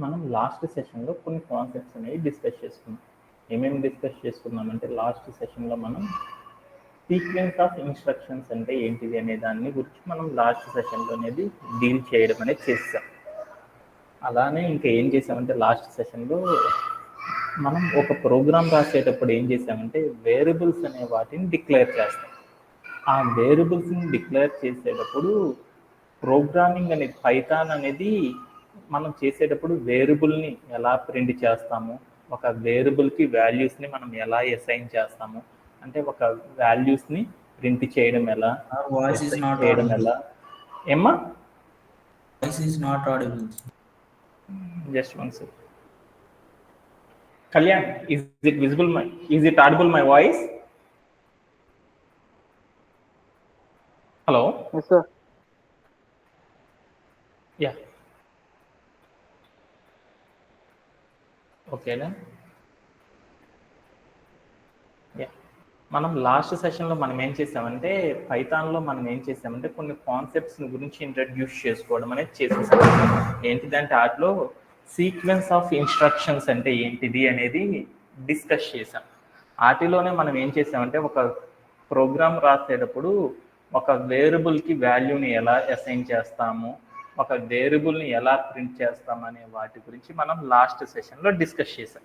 మనం లాస్ట్ సెషన్లో కొన్ని కాన్సెప్ట్స్ అనేవి డిస్కస్ చేసుకున్నాం. ఏమేమి డిస్కస్ చేసుకున్నామంటే లాస్ట్ సెషన్లో మనం సీక్వెన్స్ ఆఫ్ ఇన్స్ట్రక్షన్స్ అంటే ఏంటిది అనే దాన్ని గురించి మనం లాస్ట్ సెషన్లో అనేది డీల్ చేయడం అనేది చేస్తాం. అలానే ఇంకా ఏం చేసామంటే లాస్ట్ సెషన్లో మనం ఒక ప్రోగ్రామ్ రాసేటప్పుడు ఏం చేసామంటే వేరియబుల్స్ అనే వాటిని డిక్లేర్ చేస్తాం. ఆ వేరియబుల్స్ని డిక్లేర్ చేసేటప్పుడు ప్రోగ్రామింగ్ అనేది పైథాన్ అనేది మనం చేసేటప్పుడు వేరియబుల్ని ఎలా ప్రింట్ చేస్తాము, ఒక వేరియబుల్కి వాల్యూస్ని మనం ఎలా అసైన్ చేస్తాము, అంటే ఒక వాల్యూస్ని ప్రింట్ చేయడం ఎలా, వాయిస్ ఇస్ నాట్ చేయడం ఎలా. ఏమ్మా voice is not audible. Just one second. Kalyan, is it audible my voice? Hello? Yes, sir. Yeah. ఓకేనా? యా, మనం లాస్ట్ సెషన్లో మనం ఏం చేసామంటే పైథాన్లో మనం ఏం చేసామంటే కొన్ని కాన్సెప్ట్స్ గురించి ఇంట్రడ్యూస్ చేసుకోవడం అనేది చేసేసాం. ఏంటిదంటే వాటిలో సీక్వెన్స్ ఆఫ్ ఇన్స్ట్రక్షన్స్ అంటే ఏంటిది అనేది డిస్కస్ చేసాం. వాటిలోనే మనం ఏం చేసామంటే ఒక ప్రోగ్రామ్ రాసేటప్పుడు ఒక వేరియబుల్కి వాల్యూని ఎలా అసైన్ చేస్తాము, ఒక వేరియబుల్ని ఎలా ప్రింట్ చేస్తాము అనే వాటి గురించి మనం లాస్ట్ సెషన్లో డిస్కస్ చేసాం.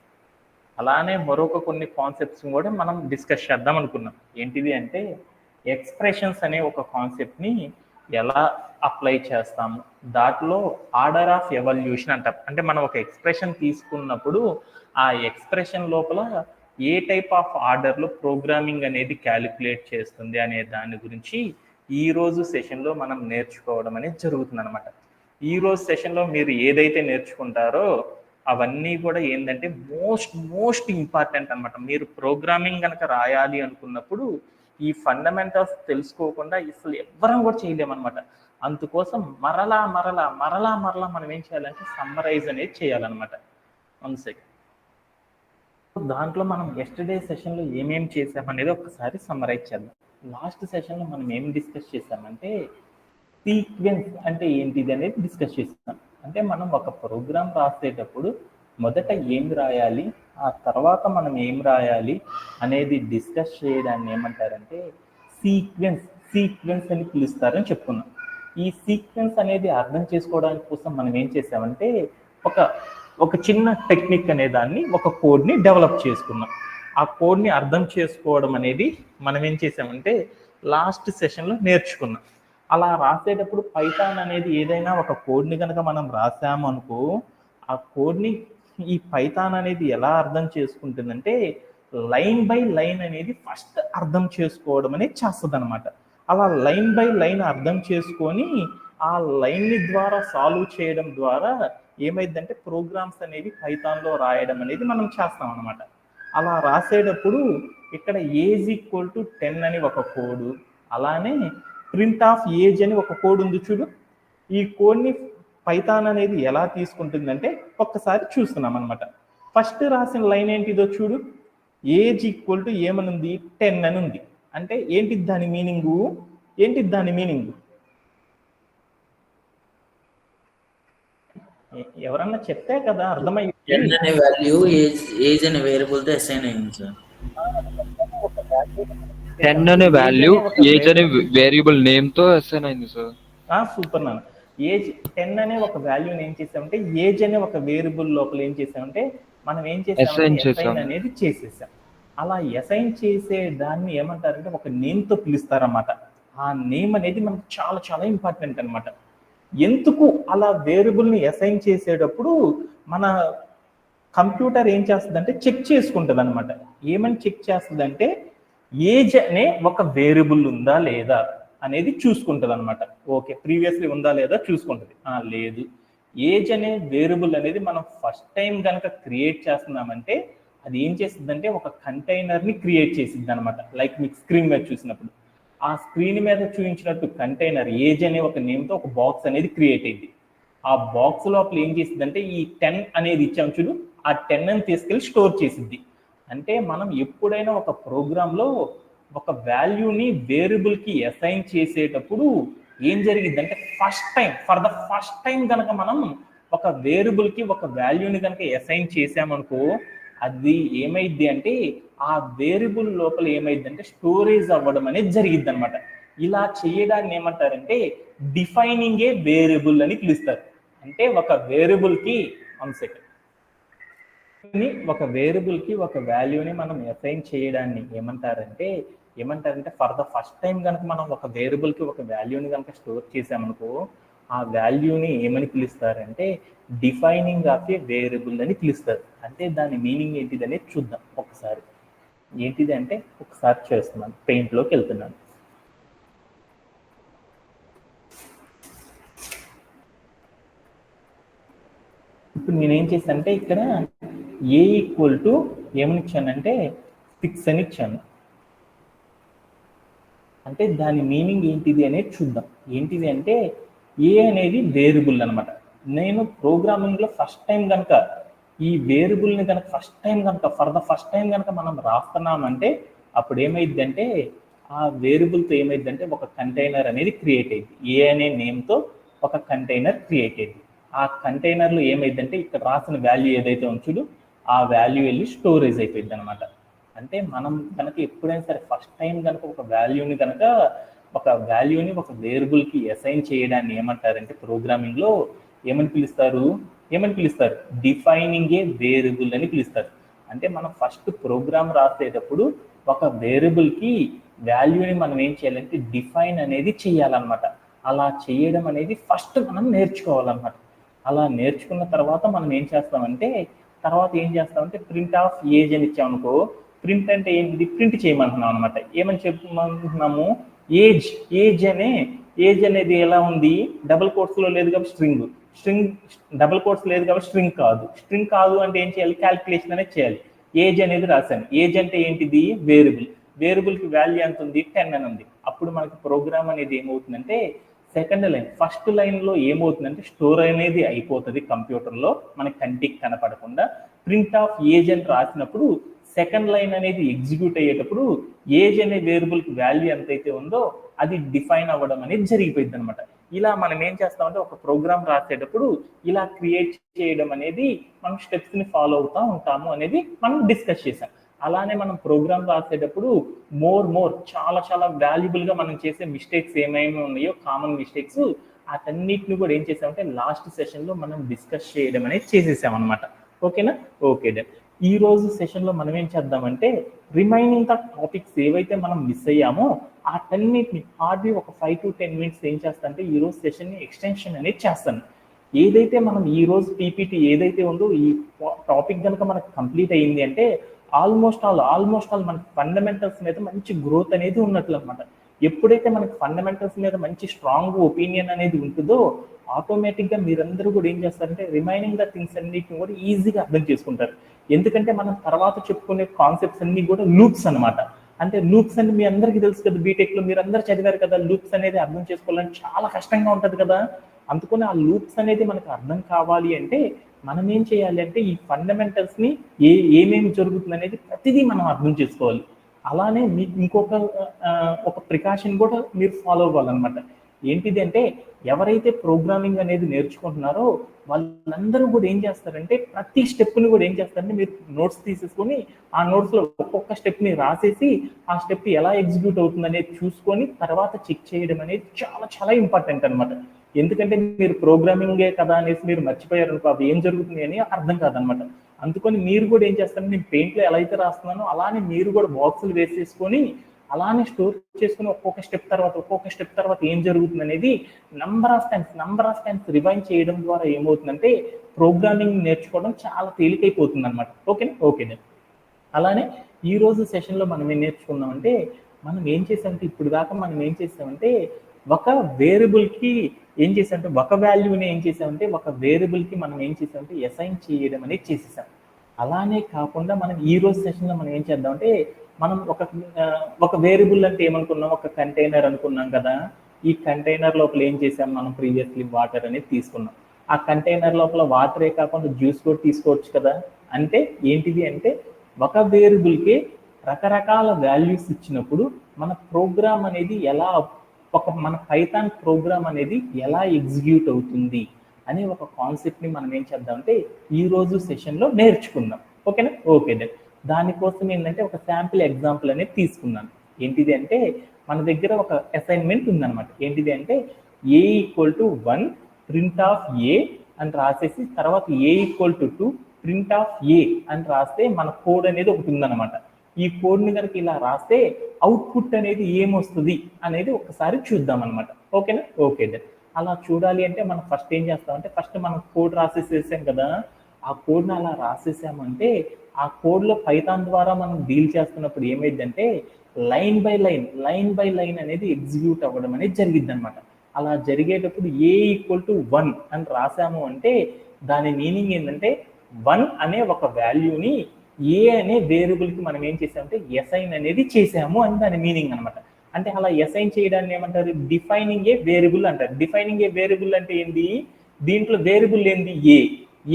అలానే మరొక కొన్ని కాన్సెప్ట్స్ కూడా మనం డిస్కస్ చేద్దాం అనుకున్నాం. ఏంటిది అంటే ఎక్స్ప్రెషన్స్ అనే ఒక కాన్సెప్ట్ని ఎలా అప్లై చేస్తాము, దాంట్లో ఆర్డర్ ఆఫ్ ఎవల్యూషన్ అంటాం. అంటే మనం ఒక ఎక్స్ప్రెషన్ తీసుకున్నప్పుడు ఆ ఎక్స్ప్రెషన్ లోపల ఏ టైప్ ఆఫ్ ఆర్డర్లో ప్రోగ్రామింగ్ అనేది క్యాలిక్యులేట్ చేస్తుంది అనే దాని గురించి ఈరోజు సెషన్లో మనం నేర్చుకోవడం అనేది జరుగుతుంది అనమాట. ఈరోజు సెషన్లో మీరు ఏదైతే నేర్చుకుంటారో అవన్నీ కూడా ఏంటంటే మోస్ట్ ఇంపార్టెంట్ అనమాట. మీరు ప్రోగ్రామింగ్ కనుక రాయాలి అనుకున్నప్పుడు ఈ ఫండమెంటల్స్ తెలుసుకోకుండా అసలు ఎవ్వరం కూడా చేయలేమన్నమాట. అందుకోసం మరలా మనం ఏం చేయాలంటే సమ్మరైజ్ అనేది చేయాలన్నమాట. One second. దాంట్లో మనం ఎస్టర్డే సెషన్లో ఏమేమి చేసామనేది ఒకసారి సమ్మరైజ్ చేద్దాం. లాస్ట్ సెషన్లో మనం ఏం డిస్కస్ చేసామంటే సీక్వెన్స్ అంటే ఏంటిది అనేది డిస్కస్ చేస్తాం. అంటే మనం ఒక ప్రోగ్రామ్ రాసేటప్పుడు మొదట ఏం రాయాలి, ఆ తర్వాత మనం ఏం రాయాలి అనేది డిస్కస్ చేయడాన్ని ఏమంటారంటే సీక్వెన్స్ అని పిలుస్తారని చెప్పుకున్నాం. ఈ సీక్వెన్స్ అనేది అర్థం చేసుకోవడానికి కోసం మనం ఏం చేసామంటే ఒక చిన్న టెక్నిక్ అనే దాన్ని, ఒక కోడ్ని డెవలప్ చేసుకున్నాం. ఆ కోడ్ని అర్థం చేసుకోవడం అనేది మనం ఏం చేసామంటే లాస్ట్ సెషన్లో నేర్చుకున్నాం. అలా రాసేటప్పుడు పైథాన్ అనేది ఏదైనా ఒక కోడ్ని కనుక మనం రాసాము అనుకో, ఆ కోడ్ని ఈ పైథాన్ అనేది ఎలా అర్థం చేసుకుంటుందంటే లైన్ బై లైన్ అనేది ఫస్ట్ అర్థం చేసుకోవడం అనేది చేస్తుంది అనమాట. అలా లైన్ బై లైన్ అర్థం చేసుకొని ఆ లైన్ని ద్వారా సాల్వ్ చేయడం ద్వారా ఏమైందంటే ప్రోగ్రామ్స్ అనేవి పైథాన్లో రాయడం అనేది మనం చేస్తాం అనమాట. అలా రాసేటప్పుడు ఇక్కడ ఏజ్ ఈక్వల్ టు 10 అని ఒక కోడు, అలానే ప్రింట్ ఆఫ్ ఏజ్ అని ఒక కోడ్ ఉంది చూడు. ఈ కోడ్ని పైథాన్ అనేది ఎలా తీసుకుంటుందంటే ఒక్కసారి చూస్తున్నాం అనమాట. ఫస్ట్ రాసిన లైన్ ఏంటిదో చూడు, ఏజ్ ఈక్వల్ టు ఏమని ఉంది, 10 అని ఉంది. అంటే ఏంటిది దాని మీనింగు, ఎవరన్నా చెప్తే కదా అర్థమయ్యి. 10 అనే వాల్యూ ఏజ్ అనే వేరియబుల్ తో అసైన్ అయింది సార్. 10 అనే వాల్యూ ఏజ్ అనే వేరియబుల్ నేమ్ తో అసైన్ అయింది సార్. సూపర్ నాన్న. ఏజ్ 10 అనే ఒక వాల్యూని ఏం చేసామంటే ఏజ్ అనే ఒక వేరియబుల్ లోపల ఏం చేసామంటే మనం ఏం చేసామంటే అసైన్ అనేది చేసేసాం. అలా అసైన్ చేసే దాన్ని ఏమంటారంటే ఒక నేమ్తో పిలుస్తారన్నమాట. ఆ నేమ్ అనేది మనకు చాలా చాలా ఇంపార్టెంట్ అనమాట. ఎందుకు అలా వేరియబుల్ని అసైన్ చేసేటప్పుడు మన కంప్యూటర్ ఏం చేస్తుందంటే చెక్ చేసుకుంటుంది అనమాట. ఏమని చెక్ చేస్తుందంటే ఏజ్ అనే ఒక వేరియబుల్ ఉందా లేదా అనేది చూసుకుంటుంది అనమాట. ఓకే, ప్రీవియస్లీ ఉందా లేదా చూసుకుంటుంది. లేదు, ఏజ్ అనే వేరియబుల్ అనేది మనం ఫస్ట్ టైం కనుక క్రియేట్ చేస్తున్నామంటే అది ఏం చేస్తుందంటే ఒక కంటైనర్ని క్రియేట్ చేసిద్ది అనమాట. లైక్ మీకు స్క్రీన్ మీద చూసినప్పుడు ఆ స్క్రీన్ మీద చూపించినట్టు కంటైనర్ ఏజ్ అనే ఒక నేమ్తో ఒక బాక్స్ అనేది క్రియేట్ అయింది. ఆ బాక్స్ లోపల ఏం చేసిందంటే ఈ 10 అనేది ఇచ్చాం చూడు, ఆ 10 అని తీసుకెళ్ళి స్టోర్ చేసిద్ది. అంటే మనం ఎప్పుడైనా ఒక ప్రోగ్రాంలో ఒక వాల్యూని వేరియబుల్కి అసైన్ చేసేటప్పుడు ఏం జరిగిద్దంటే ఫర్ ద ఫస్ట్ టైం కనుక మనం ఒక వేరియబుల్ కి ఒక వాల్యూని కనుక అసైన్ చేసామనుకో అది ఏమైద్ది అంటే ఆ వేరియబుల్ లోపల ఏమైద్ది అంటే స్టోరేజ్ అవ్వడం అనేది జరిగిద్ది అనమాట. ఇలా చేయడాన్ని ఏమంటారంటే డిఫైనింగ్ ఏ వేరియబుల్ అని పిలుస్తారు. అంటే ఒక వేరియబుల్ కి ఒక వేరియబుల్ కి ఒక వాల్యూని మనం అసైన్ చేయడాన్ని ఏమంటారంటే ఫర్ ద ఫస్ట్ టైం కనుక మనం ఒక వేరియబుల్ కి ఒక వాల్యూని కనుక స్టోర్ చేసామనుకో ఆ వాల్యూని ఏమని పిలుస్తారంటే డిఫైనింగ్ ఆఫ్ ఏ వేరియబుల్ అని పిలుస్తారు. అంటే దాని మీనింగ్ ఏంటిది అనేది చూద్దాం ఒకసారి. ఏంటిది అంటే ఒకసారి చేస్తున్నాను, పెయింట్లోకి వెళ్తున్నాను. ఇప్పుడు నేనేం చేశానంటే ఇక్కడ ఏ ఈక్వల్ టు ఏమని ఇచ్చానంటే 6 అని ఇచ్చాను. అంటే దాని మీనింగ్ ఏంటిది అనేది చూద్దాం. ఏంటిది అంటే ఏ అనేది వేరియబుల్ అనమాట. నేను ప్రోగ్రామింగ్లో ఫస్ట్ టైం కనుక ఈ వేరియబుల్ని కనుక ఫర్ ద ఫస్ట్ టైం కనుక మనం రాస్తున్నామంటే అప్పుడు ఏమైంది అంటే ఆ వేరియబుల్తో ఏమైందంటే ఒక కంటైనర్ అనేది క్రియేట్ అయింది. ఏ అనే నేమ్తో ఒక కంటైనర్ క్రియేట్ అయింది. ఆ కంటైనర్లో ఏమైందంటే ఇక్కడ రాసిన వాల్యూ ఏదైతే ఉంచుడు ఆ వాల్యూ వెళ్ళి స్టోరేజ్ అయిపోయింది అనమాట. అంటే మనం కనుక ఎప్పుడైనా సరే ఫస్ట్ టైం కనుక ఒక వాల్యూని ఒక వేరియబుల్కి అసైన్ చేయడాన్ని ఏమంటారంటే ప్రోగ్రామింగ్లో ఏమని పిలుస్తారు డిఫైనింగ్ ఏ వేరియబుల్ అని పిలుస్తారు. అంటే మనం ఫస్ట్ ప్రోగ్రామ్ రాసేటప్పుడు ఒక వేరియబుల్కి వాల్యూని మనం ఏం చేయాలంటే డిఫైన్ అనేది చేయాలన్నమాట. అలా చేయడం అనేది ఫస్ట్ మనం నేర్చుకోవాలన్నమాట. అలా నేర్చుకున్న తర్వాత మనం ఏం చేస్తామంటే ప్రింట్ ఆఫ్ ఏజ్ అని ఇచ్చామనుకో, ప్రింట్ అంటే ఏంటిది ప్రింట్ చేయమంటున్నాం అనమాట. ఏమని చెప్పమంటున్నాము ఏజ్ అనేది ఎలా ఉంది డబుల్ కోట్స్లో లేదు కాబట్టి స్ట్రింగ్ డబుల్ కోట్స్ లేదు కాబట్టి స్ట్రింగ్ కాదు అంటే ఏం చేయాలి క్యాల్కులేషన్ అనేది చేయాలి. ఏజ్ అనేది రాశాను. ఏజ్ అంటే ఏంటిది వేరియబుల్కి వాల్యూ ఎంత ఉంది 10 అని ఉంది. అప్పుడు మనకి ప్రోగ్రామ్ అనేది ఏమవుతుందంటే సెకండ్ లైన్ ఫస్ట్ లైన్లో ఏమవుతుందంటే స్టోర్ అనేది అయిపోతుంది కంప్యూటర్లో మనకి కంటికి కనపడకుండా. ప్రింట్ ఆఫ్ ఏజ్ అని రాసినప్పుడు సెకండ్ లైన్ అనేది ఎగ్జిక్యూట్ అయ్యేటప్పుడు ఏజ్ అనే వేరియబుల్కి వాల్యూ ఎంతైతే ఉందో అది డిఫైన్ అవ్వడం అనేది జరిగిపోయింది అనమాట. ఇలా మనం ఏం చేస్తామంటే ఒక ప్రోగ్రామ్ రాసేటప్పుడు ఇలా క్రియేట్ చేయడం అనేది మనం స్టెప్స్ని ఫాలో అవుతూ ఉంటాము అనేది మనం డిస్కస్ చేసాం. అలానే మనం ప్రోగ్రామ్ రాసేటప్పుడు చాలా వాల్యుబుల్గా మనం చేసే మిస్టేక్స్ ఏమేమి ఉన్నాయో కామన్ మిస్టేక్స్ అటన్నిటిని కూడా ఏం చేసామంటే లాస్ట్ సెషన్లో మనం డిస్కస్ చేయడం అనేది చేసేసాం అనమాట. ఓకేనా? Okay done. ఈ రోజు సెషన్లో మనం ఏం చేద్దామంటే రిమైనింగ్ ద టాపిక్స్ ఏవైతే మనం మిస్ అయ్యామో అటన్నిటిని హార్డ్లీ ఒక 5 to 10 minutes ఏం చేస్తానంటే ఈ రోజు సెషన్ని ఎక్స్టెన్షన్ అనేది చేస్తాను. ఏదైతే మనం ఈ రోజు పీపీటీ ఏదైతే ఉందో ఈ టాపిక్ కనుక మనకు కంప్లీట్ అయ్యింది అంటే ఆల్మోస్ట్ ఆల్ మనకి ఫండమెంటల్స్ మీద మంచి గ్రోత్ అనేది ఉన్నట్లు అనమాట. ఎప్పుడైతే మనకి ఫండమెంటల్స్ మీద మంచి స్ట్రాంగ్ ఒపీనియన్ అనేది ఉంటుందో ఆటోమేటిక్గా మీరందరూ కూడా ఏం చేస్తారంటే రిమైనింగ్ ద థింగ్స్ అన్నిటిని కూడా ఈజీగా అర్థం చేసుకుంటారు. ఎందుకంటే మనం తర్వాత చెప్పుకునే కాన్సెప్ట్స్ అన్ని కూడా లూప్స్ అనమాట. అంటే లూప్స్ అని మీ అందరికీ తెలుసు కదా, బీటెక్లో మీరు అందరూ చదివారు కదా. లూప్స్ అనేది అర్థం చేసుకోవాలని చాలా కష్టంగా ఉంటుంది కదా. అందుకని ఆ లూప్స్ అనేది మనకు అర్థం కావాలి అంటే మనం ఏం చేయాలి అంటే ఈ ఫండమెంటల్స్ని ఏమేమి జరుగుతుంది అనేది ప్రతిదీ మనం అర్థం చేసుకోవాలి. అలానే మీకు ఇంకొక ప్రికాషన్ కూడా మీరు ఫాలో అవ్వాలన్నమాట. ఏంటిది అంటే ఎవరైతే ప్రోగ్రామింగ్ అనేది నేర్చుకుంటున్నారో వాళ్ళందరూ కూడా ఏం చేస్తారంటే ప్రతి స్టెప్ని కూడా ఏం చేస్తారంటే మీరు నోట్స్ తీసేసుకొని ఆ నోట్స్లో ఒక్కొక్క స్టెప్ని రాసేసి ఆ స్టెప్ ఎలా ఎగ్జిక్యూట్ అవుతుంది అనేది చూసుకొని తర్వాత చెక్ చేయడం అనేది చాలా ఇంపార్టెంట్ అనమాట. ఎందుకంటే మీరు ప్రోగ్రామింగే కదా అనేసి మీరు మర్చిపోయారు అనుకో అవి ఏం జరుగుతుంది అని అర్థం కాదనమాట. అందుకని మీరు కూడా ఏం చేస్తారంటే నేను పెయింట్లో ఎలా అయితే రాస్తున్నానో అలానే మీరు కూడా బాక్సులు వేసేసుకొని అలానే స్టోర్ చేసుకుని ఒక్కొక్క స్టెప్ తర్వాత ఏం జరుగుతుంది అనేది నంబర్ ఆఫ్ టైమ్స్ రివైండ్ చేయడం ద్వారా ఏమవుతుందంటే ప్రోగ్రామింగ్ నేర్చుకోవడం చాలా తేలికైపోతుంది అనమాట. ఓకేనా? అలానే ఈ రోజు సెషన్లో మనం ఏం నేర్చుకున్నామంటే ఇప్పుడు దాకా మనం ఏం చేసామంటే ఒక వేరియబుల్కి ఒక వాల్యూని ఒక వేరియబుల్కి మనం ఏం చేసామంటే అసైన్ చేయడం అనేది చేసేసాం. అలానే కాకుండా మనం ఈ రోజు సెషన్లో మనం ఏం చేద్దామంటే మనం ఒక వేరియబుల్ అంటే ఏమనుకున్నాం, ఒక కంటైనర్ అనుకున్నాం కదా. ఈ కంటైనర్ లోపల ఏం చేసాం మనం ప్రీవియస్లీ వాటర్ అనేది తీసుకున్నాం. ఆ కంటైనర్ లోపల వాటరే కాకుండా జ్యూస్ కూడా తీసుకోవచ్చు కదా. అంటే ఏంటిది అంటే ఒక వేరియబుల్కి రకరకాల వాల్యూస్ ఇచ్చినప్పుడు మన ప్రోగ్రామ్ అనేది మన పైథాన్ ప్రోగ్రామ్ అనేది ఎలా ఎగ్జిక్యూట్ అవుతుంది అనే ఒక కాన్సెప్ట్ని మనం ఏం చేద్దామంటే ఈ రోజు సెషన్లో నేర్చుకుందాం. ఓకేనా? ఓకే దెన్ దానికోసం ఏంటంటే ఒక శాంపిల్ ఎగ్జాంపుల్ అనేది తీసుకున్నాను. ఏంటిది అంటే మన దగ్గర ఒక అసైన్మెంట్ ఉందన్నమాట. ఏంటిది అంటే ఏ ఈక్వల్ టు 1 ప్రింట్ ఆఫ్ ఏ అని రాసేసి తర్వాత ఏ ఈక్వల్ టు 2 ప్రింట్ ఆఫ్ ఏ అని రాస్తే మన కోడ్ అనేది ఒకటి ఉందన్నమాట. ఈ కోడ్ని కనుక ఇలా రాస్తే అవుట్పుట్ అనేది ఏమొస్తుంది అనేది ఒకసారి చూద్దాం అనమాట. ఓకేనా? ఓకే దెన్ అలా చూడాలి అంటే మనం ఫస్ట్ ఏం చేస్తామంటే ఫస్ట్ మనం కోడ్ రాసేసేసాం కదా, ఆ కోడ్ని అలా రాసేసామంటే ఆ కోడ్లో పైథాన్ ద్వారా మనం డీల్ చేస్తున్నప్పుడు ఏమైందంటే లైన్ బై లైన్ అనేది ఎగ్జిక్యూట్ అవ్వడం అనేది జరిగిద్ది అనమాట. అలా జరిగేటప్పుడు ఏ ఈక్వల్ టు 1 అని రాసాము అంటే దాని మీనింగ్ ఏంటంటే 1 అనే ఒక వాల్యూని ఏ అనే వేరియబుల్కి మనం ఏం చేసామంటే అసైన్ అనేది చేసాము అని దాని మీనింగ్ అనమాట. అంటే అలా అసైన్ చేయడాన్ని ఏమంటారు? డిఫైనింగ్ ఏ వేరియబుల్ అంటారు. డిఫైనింగ్ ఏ వేరియబుల్ అంటే ఏంటి? దీంట్లో వేరియబుల్ ఏంది?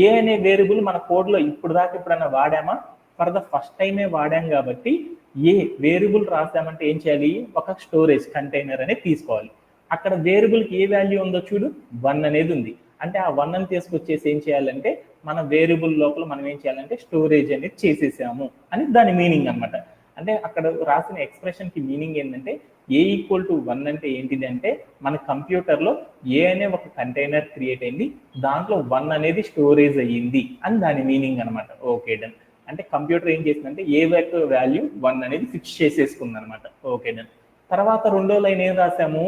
ఏ అనే వేరియబుల్ మన కోడ్లో ఇప్పుడు దాకా ఎప్పుడైనా వాడామా? ఫర్ ద ఫస్ట్ టైమే వాడాం కాబట్టి ఏ వేరియబుల్ రాసామంటే ఏం చేయాలి? ఒక స్టోరేజ్ కంటైనర్ అనేది తీసుకోవాలి. అక్కడ వేరియబుల్కి ఏ వాల్యూ ఉందో చూడు, 1 అనేది ఉంది. అంటే ఆ 1 అని తీసుకొచ్చేసి ఏం చేయాలంటే మన వేరియబుల్ లోపల మనం ఏం చేయాలంటే స్టోరేజ్ అనేది చేసేసాము అని దాని మీనింగ్ అనమాట. అంటే అక్కడ రాసిన ఎక్స్ప్రెషన్కి మీనింగ్ ఏంటంటే ఏ ఈక్వల్ టు 1 అంటే ఏంటిది అంటే మన కంప్యూటర్లో ఏ అనే ఒక కంటైనర్ క్రియేట్ అయింది, దాంట్లో 1 అనేది స్టోరేజ్ అయ్యింది అని దాని మీనింగ్ అనమాట. Okay done. అంటే కంప్యూటర్ ఏం చేసిందంటే ఏ వాల్యూ 1 అనేది ఫిక్స్ చేసేసుకుంది అనమాట. Okay done. తర్వాత రెండో లైన్ ఏం రాసాము?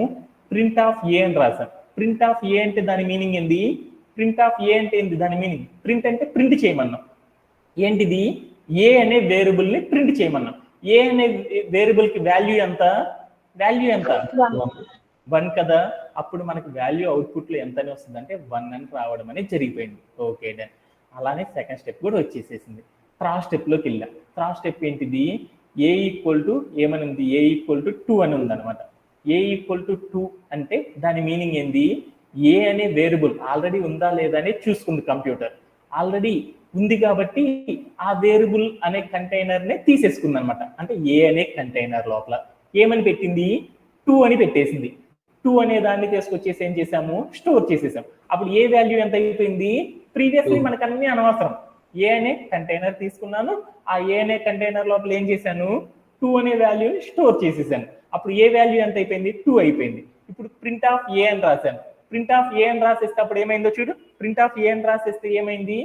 ప్రింట్ ఆఫ్ ఏ అని రాసాం. ప్రింట్ ఆఫ్ ఏ అంటే దాని మీనింగ్ ఏంది? ప్రింట్ ఆఫ్ ఏ అంటే ఏంటి దాని మీనింగ్? ప్రింట్ అంటే ప్రింట్ చేయమన్నాం. ఏంటిది? ఏ అనే వేరియబుల్ని ప్రింట్ చేయమన్నాం. ఏ అనే వేరియబుల్కి వాల్యూ ఎంత? 1 కదా. అప్పుడు మనకి వాల్యూ అవుట్పుట్లో ఎంత అని వస్తుంది అంటే 1 అని రావడం అనేది జరిగిపోయింది. Okay done. అలానే సెకండ్ స్టెప్ కూడా వచ్చేసేసింది. థర్డ్ స్టెప్లోకి వెళ్ళాం. థర్డ్ స్టెప్ ఏంటిది? ఏ ఈక్వల్ టు ఏమని ఉంది? ఏ ఈక్వల్ టు 2 అని ఉంది అనమాట. ఏ ఈక్వల్ టు 2 అంటే దాని మీనింగ్ ఏంది? ఏ అనే వేరియబుల్ ఆల్రెడీ ఉందా లేదా అనేది చూసుకుంది కంప్యూటర్. ఆల్రెడీ ఉంది కాబట్టి ఆ వేరియబుల్ అనే కంటైనర్నే తీసేసుకుంది అనమాట. అంటే ఏ అనే కంటైనర్ లోపల ఏమని పెట్టింది? 2 అని పెట్టేసింది. 2 అనే దాన్ని తీసుకొచ్చేసి ఏం చేసాము? స్టోర్ చేసేసాం. అప్పుడు ఏ వాల్యూ ఎంత అయిపోయింది? ప్రీవియస్లీ మనకు అన్ని అనవసరం. ఏ అనే కంటైనర్ తీసుకున్నాను, ఆ ఏ అనే కంటైనర్ లోపల ఏం చేశాను? 2 అనే వాల్యూని స్టోర్ చేసేసాను. అప్పుడు ఏ వాల్యూ ఎంత అయిపోయింది? 2 అయిపోయింది. ఇప్పుడు ప్రింట్ ఆఫ్ ఏ అని రాశాను. ప్రింట్ ఆఫ్ ఏ అని రాసేస్తే అప్పుడు ఏమైందో చూడు. ప్రింట్ ఆఫ్ ఏ అని రాసేస్తే ఏమైంది?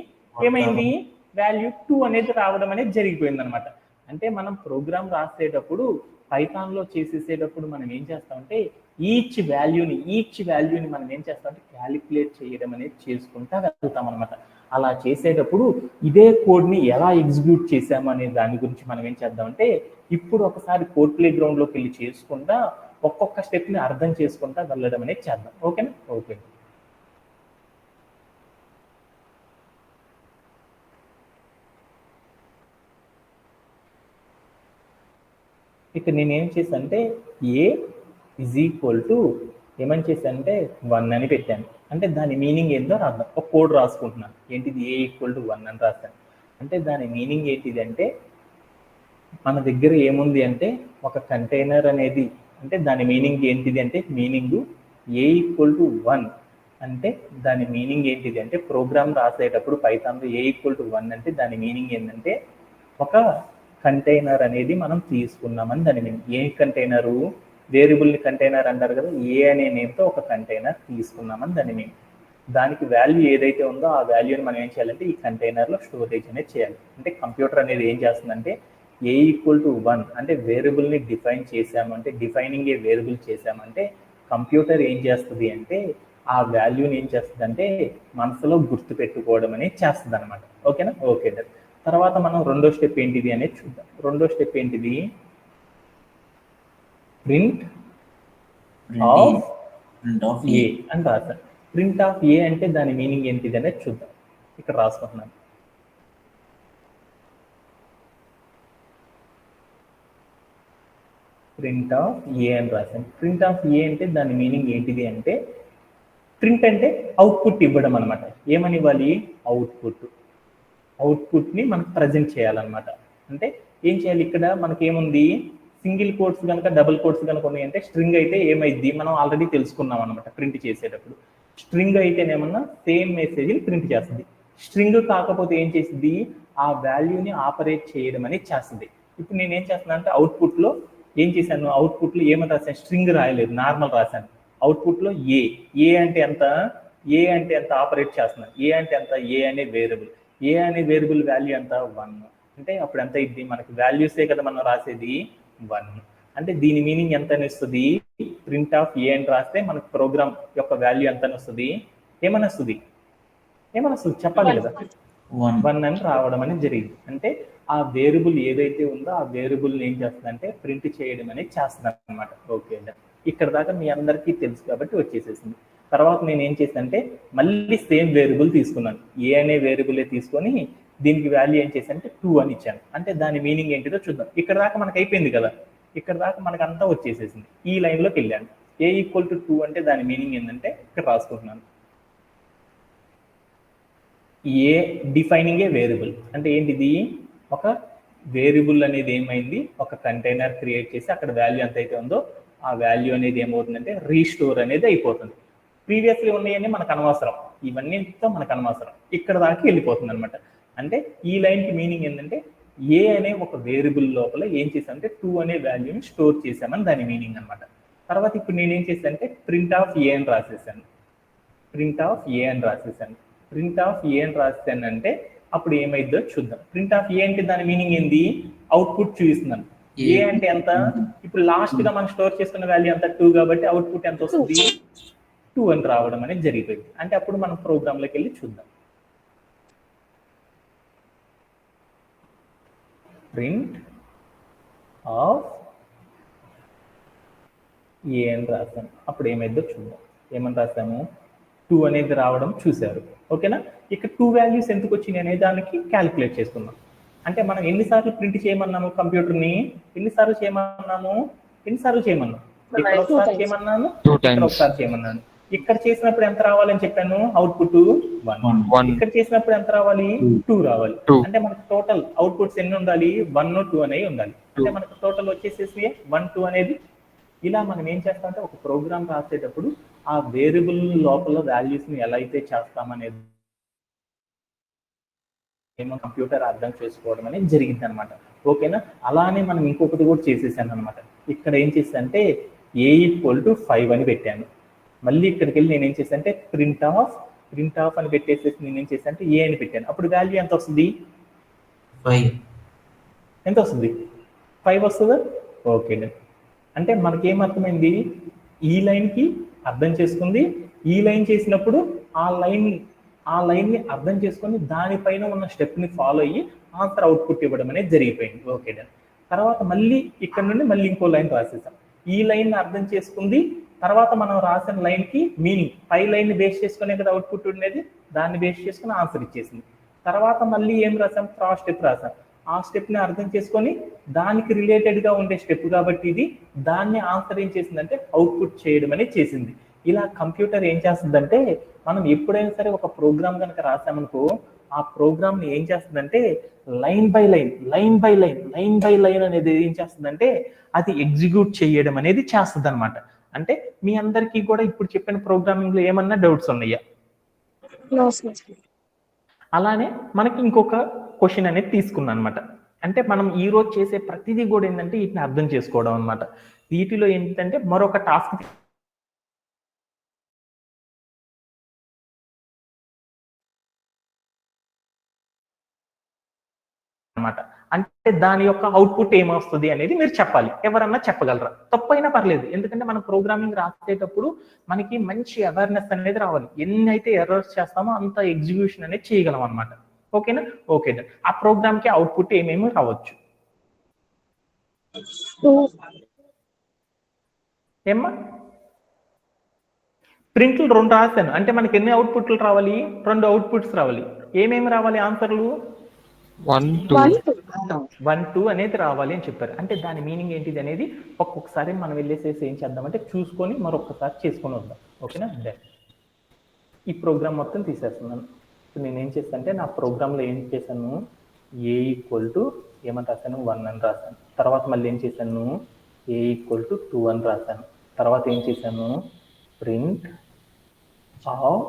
వాల్యూ 2 అనేది రావడం అనేది జరిగిపోయింది అనమాట. అంటే మనం ప్రోగ్రామ్ రాసేటప్పుడు పైథాన్లో చేసేసేటప్పుడు మనం ఏం చేస్తామంటే ఈచ్ వాల్యూని మనం ఏం చేస్తామంటే క్యాలిక్యులేట్ చేయడం అనేది చేసుకుంటా వెళ్తాం అనమాట. అలా చేసేటప్పుడు ఇదే కోడ్ని ఎలా ఎగ్జిక్యూట్ చేసాము అనే దాని గురించి మనం ఏం చేద్దామంటే ఇప్పుడు ఒకసారి కోడ్ ప్లే గ్రౌండ్లోకి వెళ్ళి చేసుకుంటా ఒక్కొక్క స్టెప్ని అర్థం చేసుకుంటా వెళ్ళడం అనేది చేద్దాం. ఓకేనా? ఓకే. ఇక్కడ నేను ఏం చేశానంటే ఏ ఈజ్ ఈక్వల్ టు ఏమని చేశానంటే 1 అని పెట్టాను. అంటే దాని మీనింగ్ ఏంటో రాద్దాం. ఒక కోడ్ రాసుకుంటున్నాను. ఏంటిది? ఏ ఈక్వల్ టు 1 అని రాశాను. అంటే దాని మీనింగ్ ఏంటిది అంటే మన దగ్గర ఏముంది అంటే ఒక కంటైనర్ అనేది, అంటే దాని మీనింగ్ ఏంటిది అంటే మీనింగ్ ఏ ఈక్వల్ టు 1 అంటే దాని మీనింగ్ ఏంటిది అంటే ప్రోగ్రామ్ రాసేటప్పుడు పైథాన్లో ఏ ఈక్వల్ టు 1 అంటే దాని మీనింగ్ ఏంటంటే ఒక కంటైనర్ అనేది మనం తీసుకున్నామని దాని మీనింగ్. ఏ కంటైనరు? వేరియబుల్ని కంటైనర్ అంటారు కదా. ఏ అనే నేమ్తో ఒక కంటైనర్ తీసుకున్నామని దాని మీనింగ్. దానికి వాల్యూ ఏదైతే ఉందో ఆ వాల్యూని మనం ఏం చేయాలంటే ఈ కంటైనర్లో స్టోరేజ్ అనేది చేయాలి. అంటే కంప్యూటర్ అనేది ఏం చేస్తుందంటే ఏ ఈక్వల్ టు 1 అంటే వేరియబుల్ని డిఫైన్ చేసామంటే డిఫైనింగ్ ఏ వేరియబుల్ చేసామంటే కంప్యూటర్ ఏం చేస్తుంది అంటే ఆ వాల్యూని ఏం చేస్తుంది అంటే మనసులో గుర్తు పెట్టుకోవడం అనేది చేస్తుంది అనమాట. ఓకేనా? ఓకే. తర్వాత మనం రెండో స్టెప్ ఏంటిది అనేది చూద్దాం. రెండో స్టెప్ ఏంటిది? ప్రింట్ ఆఫ్ ఏ అని రాశాను. ప్రింట్ ఆఫ్ ఏ అంటే దాని మీనింగ్ ఏంటిది అనేది చూద్దాం. ఇక్కడ రాసుకుంటున్నాను. ప్రింట్ ఆఫ్ ఏ అని రాశాను. ప్రింట్ ఆఫ్ ఏ అంటే దాని మీనింగ్ ఏంటిది అంటే ప్రింట్ అంటే అవుట్పుట్ ఇవ్వడం అనమాట. ఏమని ఇవ్వాలి? అవుట్పుట్ని మనకు ప్రజెంట్ చేయాలన్నమాట. అంటే ఏం చేయాలి? ఇక్కడ మనకి ఏముంది? సింగిల్ కోట్స్ కనుక డబుల్ కోట్స్ కనుక ఉన్నాయంటే స్ట్రింగ్ అయితే ఏమైద్ది మనం ఆల్రెడీ తెలుసుకున్నాం అనమాట ప్రింట్ చేసేటప్పుడు. స్ట్రింగ్ అయితేనేమన్నా సేమ్ మెసేజ్ని ప్రింట్ చేస్తుంది. స్ట్రింగ్ కాకపోతే ఏం చేస్తుంది, ఆ వాల్యూని ఆపరేట్ చేయడం అనేది చేస్తుంది. ఇప్పుడు నేను ఏం చేస్తున్నాను అంటే అవుట్పుట్లో ఏం చేశాను, అవుట్పుట్లో ఏమని రాశాను, స్ట్రింగ్ రాయలేదు, నార్మల్ రాశాను. అవుట్పుట్లో ఏ అంటే ఎంత, ఏ అంటే ఎంత ఆపరేట్ చేస్తున్నాను, ఏ అంటే ఎంత, ఏ అనే వేరియబుల్, ఏ అనే వేరియబుల్ వాల్యూ ఎంత 1. అంటే అప్పుడు ఎంత అయింది, మనకి వాల్యూసే కదా మనం రాసేది 1. అంటే దీని మీనింగ్ ఎంత అని వస్తుంది, ప్రింట్ ఆఫ్ ఏ అని రాస్తే మనకు ప్రోగ్రామ్ యొక్క వాల్యూ ఎంత అని వస్తుంది, ఏమని వస్తుంది, చెప్పాలి కదా, 1 అని రావడం అనేది జరిగింది. అంటే ఆ వేరియబుల్ ఏదైతే ఉందో ఆ వేరియబుల్ ఏం చేస్తుందంటే ప్రింట్ చేయడం అనేది చేస్తున్నాను అనమాట. ఓకే, ఇక్కడ దాకా మీ అందరికీ తెలుసు కాబట్టి వచ్చేసేసింది. తర్వాత నేను ఏం చేశానంటే మళ్ళీ సేమ్ వేరియబుల్ తీసుకున్నాను, ఏ అనే వేరియబులే తీసుకొని దీనికి వాల్యూ ఏం చేశానంటే 2 అని ఇచ్చాను. అంటే దాని మీనింగ్ ఏంటిదో చూద్దాం. ఇక్కడ దాకా మనకు అయిపోయింది కదా, ఇక్కడ దాకా మనకు అంతా వచ్చేసేసింది. ఈ లైన్లోకి వెళ్ళాను, ఏ ఈక్వల్ టు 2 అంటే దాని మీనింగ్ ఏంటంటే ఇక్కడ రాసుకుంటున్నాను, ఏ డిఫైనింగ్ ఏ వేరియబుల్. అంటే ఏంటిది, ఒక వేరియబుల్ అనేది ఏమైంది, ఒక కంటైనర్ క్రియేట్ చేసి అక్కడ వాల్యూ ఎంత అయితే ఉందో ఆ వాల్యూ అనేది ఏమవుతుందంటే రీస్టోర్ అనేది అయిపోతుంది. ప్రీవియస్లీ ఉన్నాయని మనకు అనవసరం, ఇవన్నీతో మనకు అనవసరం, ఇక్కడ దాకా వెళ్ళిపోతుంది అనమాట. అంటే ఈ లైన్కి మీనింగ్ ఏంటంటే ఏ అనే ఒక వేరియబుల్ లోపల ఏం చేశామంటే 2 అనే వాల్యూని స్టోర్ చేశామని దాని మీనింగ్ అనమాట. తర్వాత ఇప్పుడు నేను ఏం చేశానంటే ప్రింట్ ఆఫ్ ఏ అని రాసేసాను, ప్రింట్ ఆఫ్ ఏ అని రాసానంటే అప్పుడు ఏమైందో చూద్దాం. ప్రింట్ ఆఫ్ ఏ అంటే దాని మీనింగ్ ఏంది, అవుట్పుట్ చూపిస్తున్నాను. ఏ అంటే ఎంత, ఇప్పుడు లాస్ట్ గా మనం స్టోర్ చేసుకున్న వాల్యూ ఎంత 2 కాబట్టి అవుట్పుట్ ఎంత వస్తుంది 2 అని రావడం అనేది జరిగిపోయింది. అంటే అప్పుడు మనం ప్రోగ్రామ్ లోకి వెళ్ళి చూద్దాం. ప్రింట్ ఆఫ్ ఏ అని రాసాను, అప్పుడు ఏమైందో చూద్దాం. ఏమని రాసాము, 2 అనేది రావడం చూశారు. ఓకేనా, ఇక్కడ 2 వాల్యూస్ ఎందుకు వచ్చినాయి అనే దానికి క్యాలిక్యులేట్ చేసుకుందాం. అంటే మనం ఎన్నిసార్లు ప్రింట్ చేయమన్నాము కంప్యూటర్ని, ఎన్నిసార్లు చేయమన్నాము, ఇక్కడ ఒకసారి చేయమన్నాను, ఇక్కడ ఒకసారి చేయమన్నాను. ఇక్కడ చేసినప్పుడు ఎంత రావాలని చెప్పాను, అవుట్పుట్ 1. ఇక్కడ చేసినప్పుడు ఎంత రావాలి, 2 రావాలి. అంటే మనకు టోటల్ అవుట్పుట్స్ ఎన్ని ఉండాలి, 1, 2 అనేవి ఉండాలి. అంటే మనకు టోటల్ వచ్చేసేసి 1, 2 అనేది. ఇలా మనం ఏం చేస్తామంటే ఒక ప్రోగ్రామ్ రాసేటప్పుడు ఆ వేరియబుల్ లోపల వాల్యూస్ ని ఎలా అయితే చేస్తామనేది ఏమో కంప్యూటర్ అర్థం చేసుకోవడం అనేది జరిగింది అనమాట. ఓకేనా, అలానే మనం ఇంకొకటి కూడా చేసేసాను అనమాట. ఇక్కడ ఏం చేశానంటే ఏ ఈక్వల్ టు 5 అని పెట్టాను. మళ్ళీ ఇక్కడికి వెళ్ళి నేను ఏం చేశానంటే ప్రింట్ ఆఫ్ అని పెట్టేసేసి నేను ఏం చేశానంటే ఏ అని పెట్టాను. అప్పుడు వాల్యూ ఎంత వస్తుంది, 5. ఎంత వస్తుంది, 5 వస్తుందా. ఓకే, అంటే మనకేం అర్థమైంది, ఈ లైన్కి అర్థం చేసుకుంది, ఈ లైన్ చేసినప్పుడు ఆ లైన్ని అర్థం చేసుకొని దానిపైన ఉన్న స్టెప్ని ఫాలో అయ్యి ఆన్సర్ అవుట్పుట్ ఇవ్వడం అనేది జరిగిపోయింది. ఓకే, తర్వాత మళ్ళీ ఇక్కడ నుండి మళ్ళీ ఇంకో లైన్ రాసేసాం. ఈ లైన్ అర్థం చేసుకుంది, తర్వాత మనం రాసిన లైన్కి మీనింగ్ పై లైన్ని బేస్ చేసుకునే కదా అవుట్పుట్ ఉండేది, దాన్ని బేస్ చేసుకుని ఆన్సర్ ఇచ్చేసింది. తర్వాత మళ్ళీ ఏం రాసాం, క్రాస్ స్టెప్ రాసాం. ఆ స్టెప్ని అర్థం చేసుకొని దానికి రిలేటెడ్గా ఉండే స్టెప్ కాబట్టి ఇది దాన్ని ఆన్సర్ ఏం చేసిందంటే అవుట్పుట్ చేయడం అనేది చేసింది. ఇలా కంప్యూటర్ ఏం చేస్తుందంటే మనం ఎప్పుడైనా సరే ఒక ప్రోగ్రామ్ కనుక రాసామనుకో ఆ ప్రోగ్రామ్ని ఏం చేస్తుందంటే లైన్ బై లైన్ అనేది ఏం చేస్తుందంటే అది ఎగ్జిక్యూట్ చేయడం అనేది చేస్తుంది అనమాట. అంటే మీ అందరికీ కూడా ఇప్పుడు చెప్పిన ప్రోగ్రామింగ్ లో ఏమన్నా డౌట్స్ ఉన్నాయా? అలానే మనకి ఇంకొక క్వశ్చన్ అనేది తీసుకున్నాను అనమాట. అంటే మనం ఈ రోజు చేసే ప్రతిదీ కూడా ఏంటంటే వీటిని అర్థం చేసుకోవడం అనమాట. వీటిలో ఏంటంటే మరొక టాస్క్ అనమాట. అంటే దాని యొక్క అవుట్పుట్ ఏమొస్తుంది అనేది మీరు చెప్పాలి. ఎవరన్నా చెప్పగలరా? తప్పైనా పర్లేదు, ఎందుకంటే మనం ప్రోగ్రామింగ్ రాసేటప్పుడు మనకి మంచి అవేర్నెస్ అనేది రావాలి. ఎన్ని అయితే ఎర్రర్స్ చేస్తామో అంత ఎగ్జిక్యూషన్ అనేది చేయగలం అనమాట. ఓకేనా? ఓకే, ఆ ప్రోగ్రామ్ కి అవుట్పుట్ ఏమేమి రావచ్చు? ఏమ్మా ప్రింట్లు 2 రాశాను, అంటే మనకి ఎన్ని అవుట్పుట్లు రావాలి? 2 అవుట్పుట్స్ రావాలి. ఏమేమి రావాలి ఆన్సర్లు? 1, 2 అనేది రావాలి అని చెప్పారు. అంటే దాని మీనింగ్ ఏంటిది అనేది ఒక్కొక్కసారి మనం వెళ్ళేసేసి ఏం చేద్దామంటే చూసుకొని మరొకసారి చేసుకొని వద్దాం. ఓకేనా? ఈ ప్రోగ్రామ్ మొత్తం తీసేస్తున్నాను. ఇప్పుడు నేను ఏం చేస్తాను అంటే నా ప్రోగ్రాంలో ఏం చేశాను, ఏ ఈక్వల్ టు ఏమని రాశాను, 1 అని రాశాను. తర్వాత మళ్ళీ ఏం చేశాను, ఏ ఈక్వల్ టు 2 అని రాశాను. తర్వాత ఏం చేశాను, ప్రింట్ ఆఫ్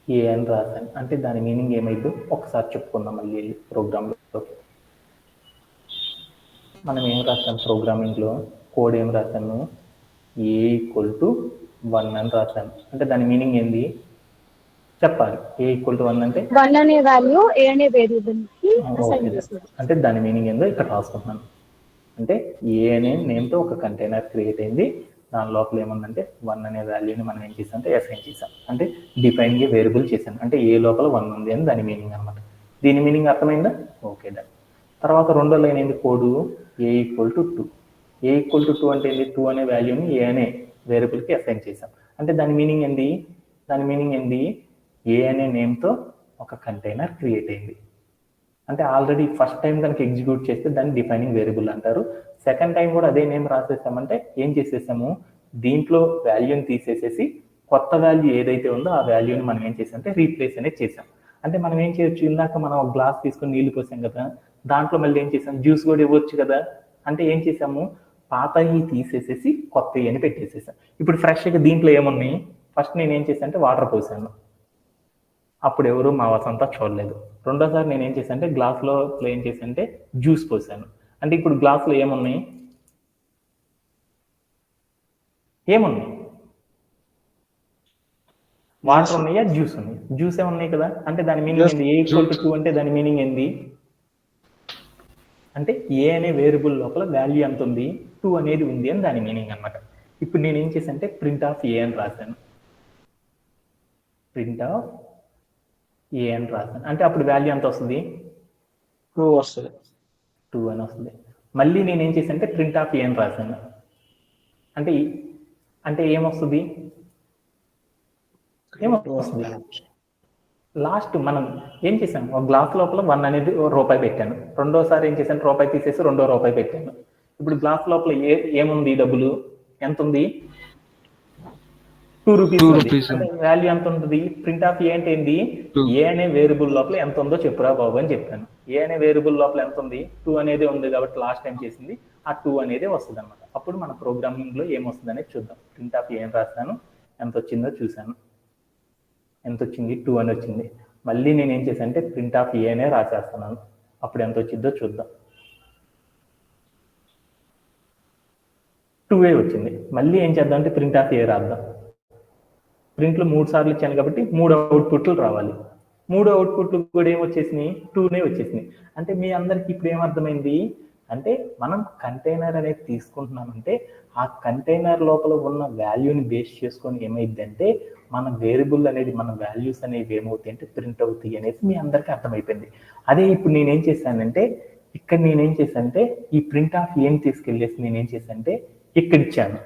ఏ అని రాశాను. అంటే దాని మీనింగ్ ఏమైందో ఒకసారి చెప్పుకుందాం మళ్ళీ ప్రోగ్రాంలో. మనం ఏం రాసాం ప్రోగ్రామింగ్లో కోడ్ ఏం రాశాను, ఏ ఈక్వల్ టు 1 అని రాశాను. అంటే దాని మీనింగ్ ఏంది చెప్పాలి. ఏ ఈక్వల్ టు 1 అంటే 1 అనే వాల్యూ ఏ అనే వేరియబుల్ కి అసైన్ ఓకే, చేస్తుంది. అంటే దాని మీనింగ్ ఏందో ఇక్కడ రాసుకుంటున్నాను. అంటే ఏ అనే నేమ్తో ఒక కంటైనర్ క్రియేట్ అయింది, దాని లోపల ఏముందంటే 1 అనే వాల్యూని మనం ఏం చేసాం అంటే అసైన్ చేసాం. అంటే డిఫైన్గా వేరియబుల్ చేశాను. అంటే ఏ లోపల 1 ఉంది అని దాని మీనింగ్ అనమాట. దీని మీనింగ్ అర్థమైందా? Okay done. తర్వాత రెండో లైన్ ఏంది code, A equal to 2. A equal to 2 అంటే ఏంది, 2 అనే వాల్యూని ఏ అనే వేరియబుల్కి అసైన్ చేసాం. అంటే దాని మీనింగ్ ఏంది, ఏ అనే నేమ్తో ఒక కంటైనర్ క్రియేట్ అయింది. అంటే ఆల్రెడీ ఫస్ట్ టైం కనుక ఎగ్జిక్యూట్ చేస్తే దాన్ని డిఫైనింగ్ వేరియబుల్ అంటారు. సెకండ్ టైం కూడా అదే నేమ్ రాసేసామంటే ఏం చేసేసాము, దీంట్లో వాల్యూని తీసేసేసి కొత్త వాల్యూ ఏదైతే ఉందో ఆ వాల్యూని మనం ఏం చేసామంటే రీప్లేస్ అనేది చేసాం. అంటే మనం ఏం చేయొచ్చు, ఇందాక మనం ఒక గ్లాస్ తీసుకొని నీళ్లు పోసాం కదా, దాంట్లో మళ్ళీ ఏం చేసాం, జ్యూస్ కూడా ఇవ్వచ్చు కదా. అంటే ఏం చేసాము, పాతవి తీసేసేసి కొత్తవి అని పెట్టేసేసాం. ఇప్పుడు ఫ్రెష్గా దీంట్లో ఏమున్నాయి, ఫస్ట్ నేను ఏం చేశాను అంటే వాటర్ పోసాను, అప్పుడు ఎవరు మా వసంతా చూడలేదు. రెండోసారి నేను ఏం చేశాను అంటే గ్లాస్లో ఏం చేశాను అంటే జ్యూస్ పోసాను. అంటే ఇప్పుడు గ్లాస్లో ఏమున్నాయి, వాటర్ ఉన్నాయా, జ్యూస్ ఉన్నాయి, జ్యూసే ఉన్నాయి కదా. అంటే దాని మీనింగ్ ఏంది, ఏ ఈక్వల్ టు 2 అంటే దాని మీనింగ్ ఏంది అంటే ఏ అనే వేరియబుల్ లోపల వాల్యూ ఎంత ఉంది, 2 అనేది ఉంది అని దాని మీనింగ్ అనమాట. ఇప్పుడు నేను ఏం చేశాను అంటే ప్రింట్ ఆఫ్ ఏ అని రాశాను. ప్రింట్ ఆఫ్ ఏ అని రాశాను. అంటే అప్పుడు వాల్యూ ఎంత వస్తుంది, 2 వస్తుంది. 2 అని వస్తుంది. మళ్ళీ నేను ఏం చేశాను అంటే ప్రింట్ ఆఫ్ ఏ అని రాశాను. అంటే ఏమొస్తుంది, లాస్ట్ మనం ఏం చేశాను, ఒక గ్లాస్ లోపల 1 అనేది రూపాయి పెట్టాను. రెండోసారి ఏం చేశాను, రూపాయి తీసేసి రూపాయి పెట్టాను. ఇప్పుడు గ్లాస్ లోపల ఏముంది, డబ్బులు ఎంత ఉంది, 2 రూపీస్. అంటే వాల్యూ ఎంత ఉంటుంది, ప్రింట్ ఆఫ్ ఏ అంటే ఏంది, ఏ అనే వేరియబుల్ లోపల ఎంత ఉందో చెప్పురా బాబు అని చెప్పాను. ఏ అనే వేరియబుల్ లోపల ఎంత ఉంది, 2 అనేది ఉంది కాబట్టి లాస్ట్ టైం చేసింది ఆ 2 అనేది వస్తుంది అనమాట. అప్పుడు మన ప్రోగ్రామింగ్ లో ఏమొస్తుంది అనేది చూద్దాం. ప్రింట్ ఆఫ్ ఏ అని రాస్తాను, ఎంత వచ్చిందో చూసాను, ఎంత వచ్చింది, 2 అని వచ్చింది. మళ్ళీ నేను ఏం చేశాను అంటే ప్రింట్ ఆఫ్ ఏ అనే రాసేస్తున్నాను, అప్పుడు ఎంత వచ్చిందో చూద్దాం, 2 వచ్చింది. మళ్ళీ ఏం చేద్దాం అంటే ప్రింట్ ఆఫ్ ఏ రాద్దాం. ప్రింట్లు 3 సార్లు ఇచ్చాను కాబట్టి 3 అవుట్పుట్లు రావాలి. 3 అవుట్పుట్లు కూడా ఏమొచ్చేసినాయి, 2 వచ్చేసినాయి. అంటే మీ అందరికి ఇప్పుడు ఏమర్థమైంది అంటే మనం కంటైనర్ అనేది తీసుకుంటున్నామంటే ఆ కంటైనర్ లోపల ఉన్న వాల్యూని బేస్ చేసుకొని ఏమైంది అంటే మన వేరియబుల్ అనేది, మన వాల్యూస్ అనేవి ఏమవుతాయి అంటే ప్రింట్ అవుతాయి అనేది మీ అందరికీ అర్థమైపోయింది. అదే ఇప్పుడు నేనేం చేశానంటే ఇక్కడ నేనేం చేశానంటే ఈ ప్రింట్ ఆఫ్ ఏం తీసుకెళ్ళేసి నేనేం చేశానంటే ఇక్కడ ఇచ్చాను.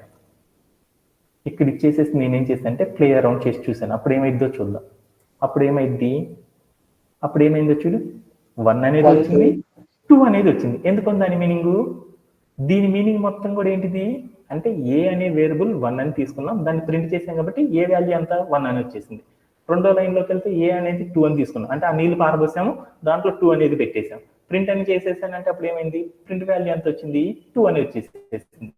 ఇక్కడ ఇచ్చేసేసి నేనేం చేశానంటే ప్లే అరౌండ్ చేసి చూశాను. అప్పుడు ఏమైందో చూద్దాం. అప్పుడు ఏమైందో చూడు, 1 అనేది వచ్చింది, 2 అనేది వచ్చింది. ఎందుకు దాని మీనింగ్, దీని మీనింగ్ మొత్తం కూడా ఏంటిది అంటే ఏ అనే వేరియబుల్ 1 అని తీసుకున్నాం, దాన్ని ప్రింట్ చేసాం కాబట్టి ఏ వాల్యూ అంతా 1 అని వచ్చేసింది. రెండో లైన్లోకి వెళ్తే ఏ అనేది 2 అని తీసుకున్నాం, అంటే ఆ నీళ్ళు పారబోసాము, దాంట్లో 2 అనేది పెట్టేసాం. ప్రింట్ అని చేసేసాను అంటే అప్పుడు ఏమైంది, ప్రింట్ వాల్యూ ఎంత వచ్చింది, 2 అని వచ్చేసేసింది.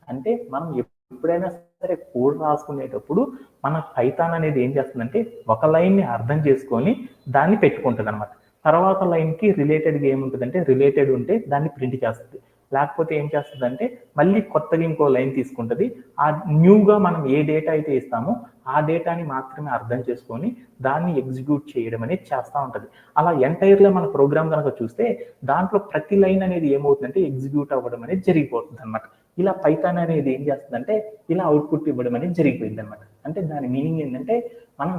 అంటే మనం ఎప్పుడైనా సరే కోడ్ రాసుకునేటప్పుడు మన పైథాన్ అనేది ఏం చేస్తుందంటే ఒక లైన్ని అర్థం చేసుకొని దాన్ని పెట్టుకుంటుంది అనమాట. తర్వాత లైన్కి రిలేటెడ్గా ఏముంటుందంటే రిలేటెడ్ ఉంటే దాన్ని ప్రింట్ చేస్తుంది, లేకపోతే ఏం చేస్తుంది అంటే మళ్ళీ కొత్తగా ఇంకో లైన్ తీసుకుంటుంది. ఆ న్యూగా మనం ఏ డేటా అయితే ఇస్తామో ఆ డేటాని మాత్రమే అర్థం చేసుకొని దాన్ని ఎగ్జిక్యూట్ చేయడం అనేది చేస్తూ ఉంటుంది. అలా ఎంటైర్లో మన ప్రోగ్రామ్ కనుక చూస్తే దాంట్లో ప్రతి లైన్ అనేది ఏమవుతుందంటే ఎగ్జిక్యూట్ అవ్వడం అనేది జరిగిపోతుంది అనమాట. ఇలా పైథాన్ అనేది ఏం చేస్తుందంటే ఇలా అవుట్పుట్ ఇవ్వడం అనేది జరిగిపోయింది అనమాట. అంటే దాని మీనింగ్ ఏంటంటే మనం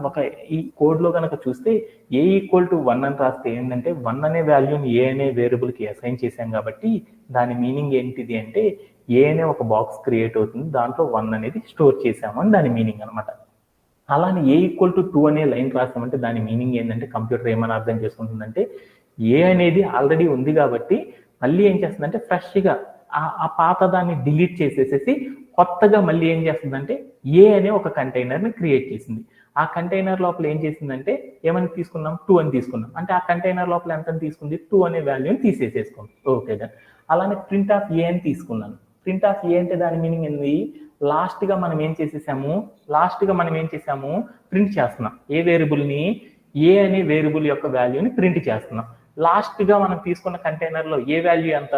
ఈ కోడ్లో కనుక చూస్తే ఏ ఈక్వల్ టు 1 అని రాస్తే ఏంటంటే 1 అనే వాల్యూని ఏ అనే వేరియబుల్కి అసైన్ చేశాం కాబట్టి దాని మీనింగ్ ఏంటిది అంటే ఏ అనే ఒక బాక్స్ క్రియేట్ అవుతుంది, దాంట్లో 1 అనేది స్టోర్ చేసాము అని దాని మీనింగ్ అనమాట. అలానే ఏ ఈక్వల్ టు 2 అనే లైన్ రాస్తామంటే దాని మీనింగ్ ఏంటంటే కంప్యూటర్ ఏమని అర్థం చేసుకుంటుందంటే ఏ అనేది ఆల్రెడీ ఉంది కాబట్టి మళ్ళీ ఏం చేస్తుందంటే ఫ్రెష్గా ఆ పాత దాన్ని డిలీట్ చేసేసేసి కొత్తగా మళ్ళీ ఏం చేస్తుందంటే ఏ అనే ఒక కంటైనర్ని క్రియేట్ చేసింది. ఆ కంటైనర్ లోపల ఏం చేసిందంటే ఏమని తీసుకున్నాం, 2 అని తీసుకున్నాం. అంటే ఆ కంటైనర్ లోపల ఎంత తీసుకుంది, 2 అనే వాల్యూని తీసేసేసుకుంది. ఓకే దా. అలానే ప్రింట్ ఆఫ్ ఏ అని తీసుకున్నాను. ప్రింట్ ఆఫ్ ఏ అంటే దాని మీనింగ్ ఏంది, లాస్ట్ గా మనం ఏం చేసేసాము ప్రింట్ చేస్తున్నాం. ఏ వేరియబుల్ని, ఏ అనే వేరియబుల్ యొక్క వాల్యూని ప్రింట్ చేస్తున్నాం. లాస్ట్ గా మనం తీసుకున్న కంటైనర్ లో ఏ వాల్యూ ఎంత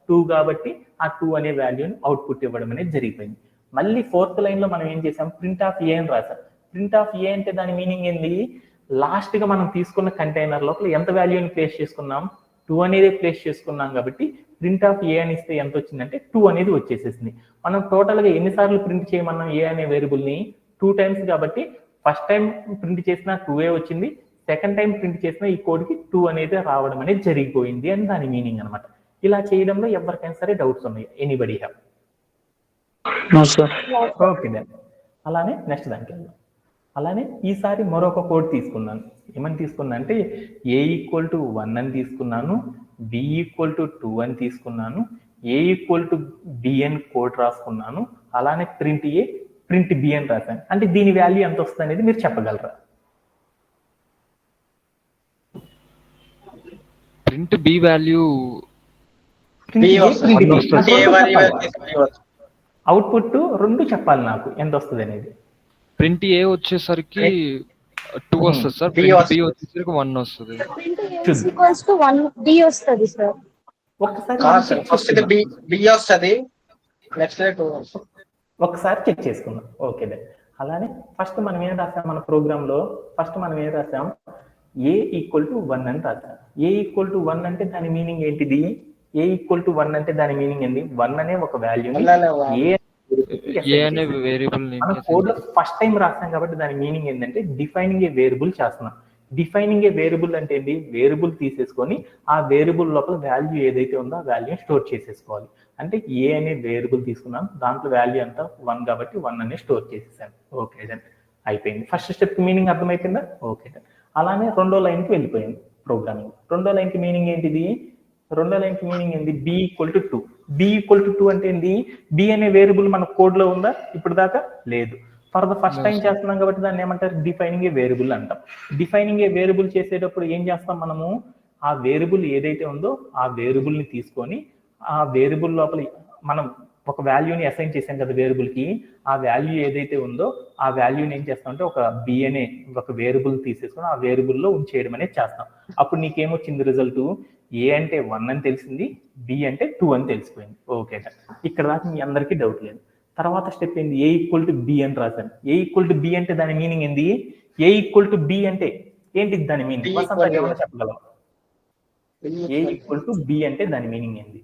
2 కాబట్టి ఆ 2 అనే వాల్యూని అవుట్పుట్ ఇవ్వడం అనేది జరిగిపోయింది. మళ్ళీ 4th లైన్ లో మనం ఏం చేసాం, ప్రింట్ ఆఫ్ ఏ అని రాసాం. ప్రింట్ ఆఫ్ ఏ అంటే దాని మీనింగ్ ఏంది, లాస్ట్ గా మనం తీసుకున్న కంటైనర్ లోపల ఎంత వాల్యూని ప్లేస్ చేసుకున్నాం, 2 అనేది ప్లేస్ చేసుకున్నాం కాబట్టి ప్రింట్ ఆఫ్ ఏ అని ఇస్తే ఎంత వచ్చిందంటే 2 అనేది వచ్చేసేసింది. మనం టోటల్ గా ఎన్నిసార్లు ప్రింట్ చేయమన్నాం ఏ అనే వేరియబుల్ ని, 2 టైమ్స్ కాబట్టి ఫస్ట్ టైం ప్రింట్ చేసిన 2 వచ్చింది, సెకండ్ టైం ప్రింట్ చేసిన ఈ కోడ్ కి 2 అనేది రావడం అనేది జరిగిపోయింది అని దాని మీనింగ్ అనమాట. ఇలా చేయడంలో ఎవరికైనా సరే డౌట్స్ ఉన్నాయి? Anybody have? ఓకే దెన్ అలానే నెక్స్ట్ దానికి వెళ్దాం. అలానే ఈసారి మరొక కోడ్ తీసుకున్నాను. ఏమని తీసుకున్నా అంటే ఏ ఈక్వల్ టు 1 అని తీసుకున్నాను, బి ఈక్వల్ టు 2 అని తీసుకున్నాను, ఏ ఈక్వల్ టు బి అని కోడ్ రాసుకున్నాను, అలానే ప్రింట్ ఏ ప్రింట్ బి అని రాశాను. అంటే దీని వాల్యూ ఎంత వస్తుంది అనేది మీరు చెప్పగలరా? ప్రింట్ బి వాల్యూ అవుట్పుట్ రెండు చెప్పాలి నాకు ఎంత వస్తుంది అనేది. ప్రింట్ ఏ వచ్చేసరికి 2 వస్తుంది సార్, ప్రింట్ బి వచ్చేసరికి 1 వస్తుంది. ఒకసారి చెక్ చేసుకుందాం. Okay they. అలానే ఫస్ట్ మనం ఏం రాసాం, మన ప్రోగ్రామ్ లో ఫస్ట్ మనం ఏం రాసాం, ఏ ఈక్వల్ టు 1 అని రాసాం. ఏ ఈక్వల్ టు 1 అంటే దాని మీనింగ్ ఏంటిది, ఏ ఈక్వల్ టు 1 అంటే దాని మీనింగ్ ఏంది, 1 అనే ఒక వాల్యూ ఏ అనే వేరియబుల్ మనం కోడ్ లో ఫస్ట్ టైం రాస్తాం కాబట్టి దాని మీనింగ్ ఏంటంటే డిఫైనింగ్ ఏ వేరియబుల్ చేస్తున్నాం. డిఫైనింగ్ ఏ వేరియబుల్ అంటే ఏంటి, వేరియబుల్ తీసేసుకొని ఆ వేరియబుల్ లోపల వాల్యూ ఏదైతే ఉందో ఆ వాల్యూ స్టోర్ చేసేసుకోవాలి. అంటే ఏ అనే వేరియబుల్ తీసుకున్నాం, దాంట్లో వాల్యూ అంతా 1 కాబట్టి 1 అనే స్టోర్ చేసేసాను. ఓకే దెన్ అయిపోయింది. ఫస్ట్ స్టెప్ మీనింగ్ అర్థమైపోయిందా? ఓకే దెన్ అలానే రెండో లైన్ కి వెళ్ళిపోయింది ప్రోగ్రామింగ్. రెండో లైన్ కి మీనింగ్ ఏంటిది, రెండో లైన్ కి మీనింగ్ ఏంది, B equal to 2. B equal to 2 అంటే ఏంది, బి అనే వేరియబుల్ మన కోడ్ లో ఉందా, ఇప్పుడు దాకా లేదు. ఫర్ ద ఫస్ట్ టైం చేస్తున్నాం కాబట్టి దాన్ని ఏమంటారు, డిఫైనింగ్ ఏ వేరియబుల్ అంటాం. డిఫైనింగ్ ఏ వేరియబుల్ చేసేటప్పుడు ఏం చేస్తాం మనము, ఆ వేరియబుల్ ఏదైతే ఉందో ఆ వేరియబుల్ ని తీసుకొని ఆ వేరియబుల్ లోపల మనం ఒక వాల్యూని అసైన్ చేసాం కదా వేరియబుల్ కి, ఆ వాల్యూ ఏదైతే ఉందో ఆ వాల్యూని ఏం చేస్తాం అంటే ఒక బి అనే ఒక వేరియబుల్ తీసేసుకొని ఆ వేరియబుల్ లో ఉంచేయడం అనేది చేస్తాం. అప్పుడు నీకేమొచ్చింది రిజల్ట్, ఏ అంటే 1 అని తెలిసింది, బి అంటే 2 అని తెలిసిపోయింది. ఓకే ఇక్కడ దాకా మీ అందరికీ డౌట్ లేదు. తర్వాత స్టెప్ ఏంది, ఏ ఈక్వల్ టు బి అని రాశాను. ఏ ఈక్వల్ టు బి అంటే దాని మీనింగ్ ఏంది, ఏ ఈక్వల్ టు బి అంటే ఏంటి దాని మీనింగ్, ఏమైనా చెప్పగలవా? ఏ ఈక్వల్ టు బి అంటే దాని మీనింగ్ ఏంది,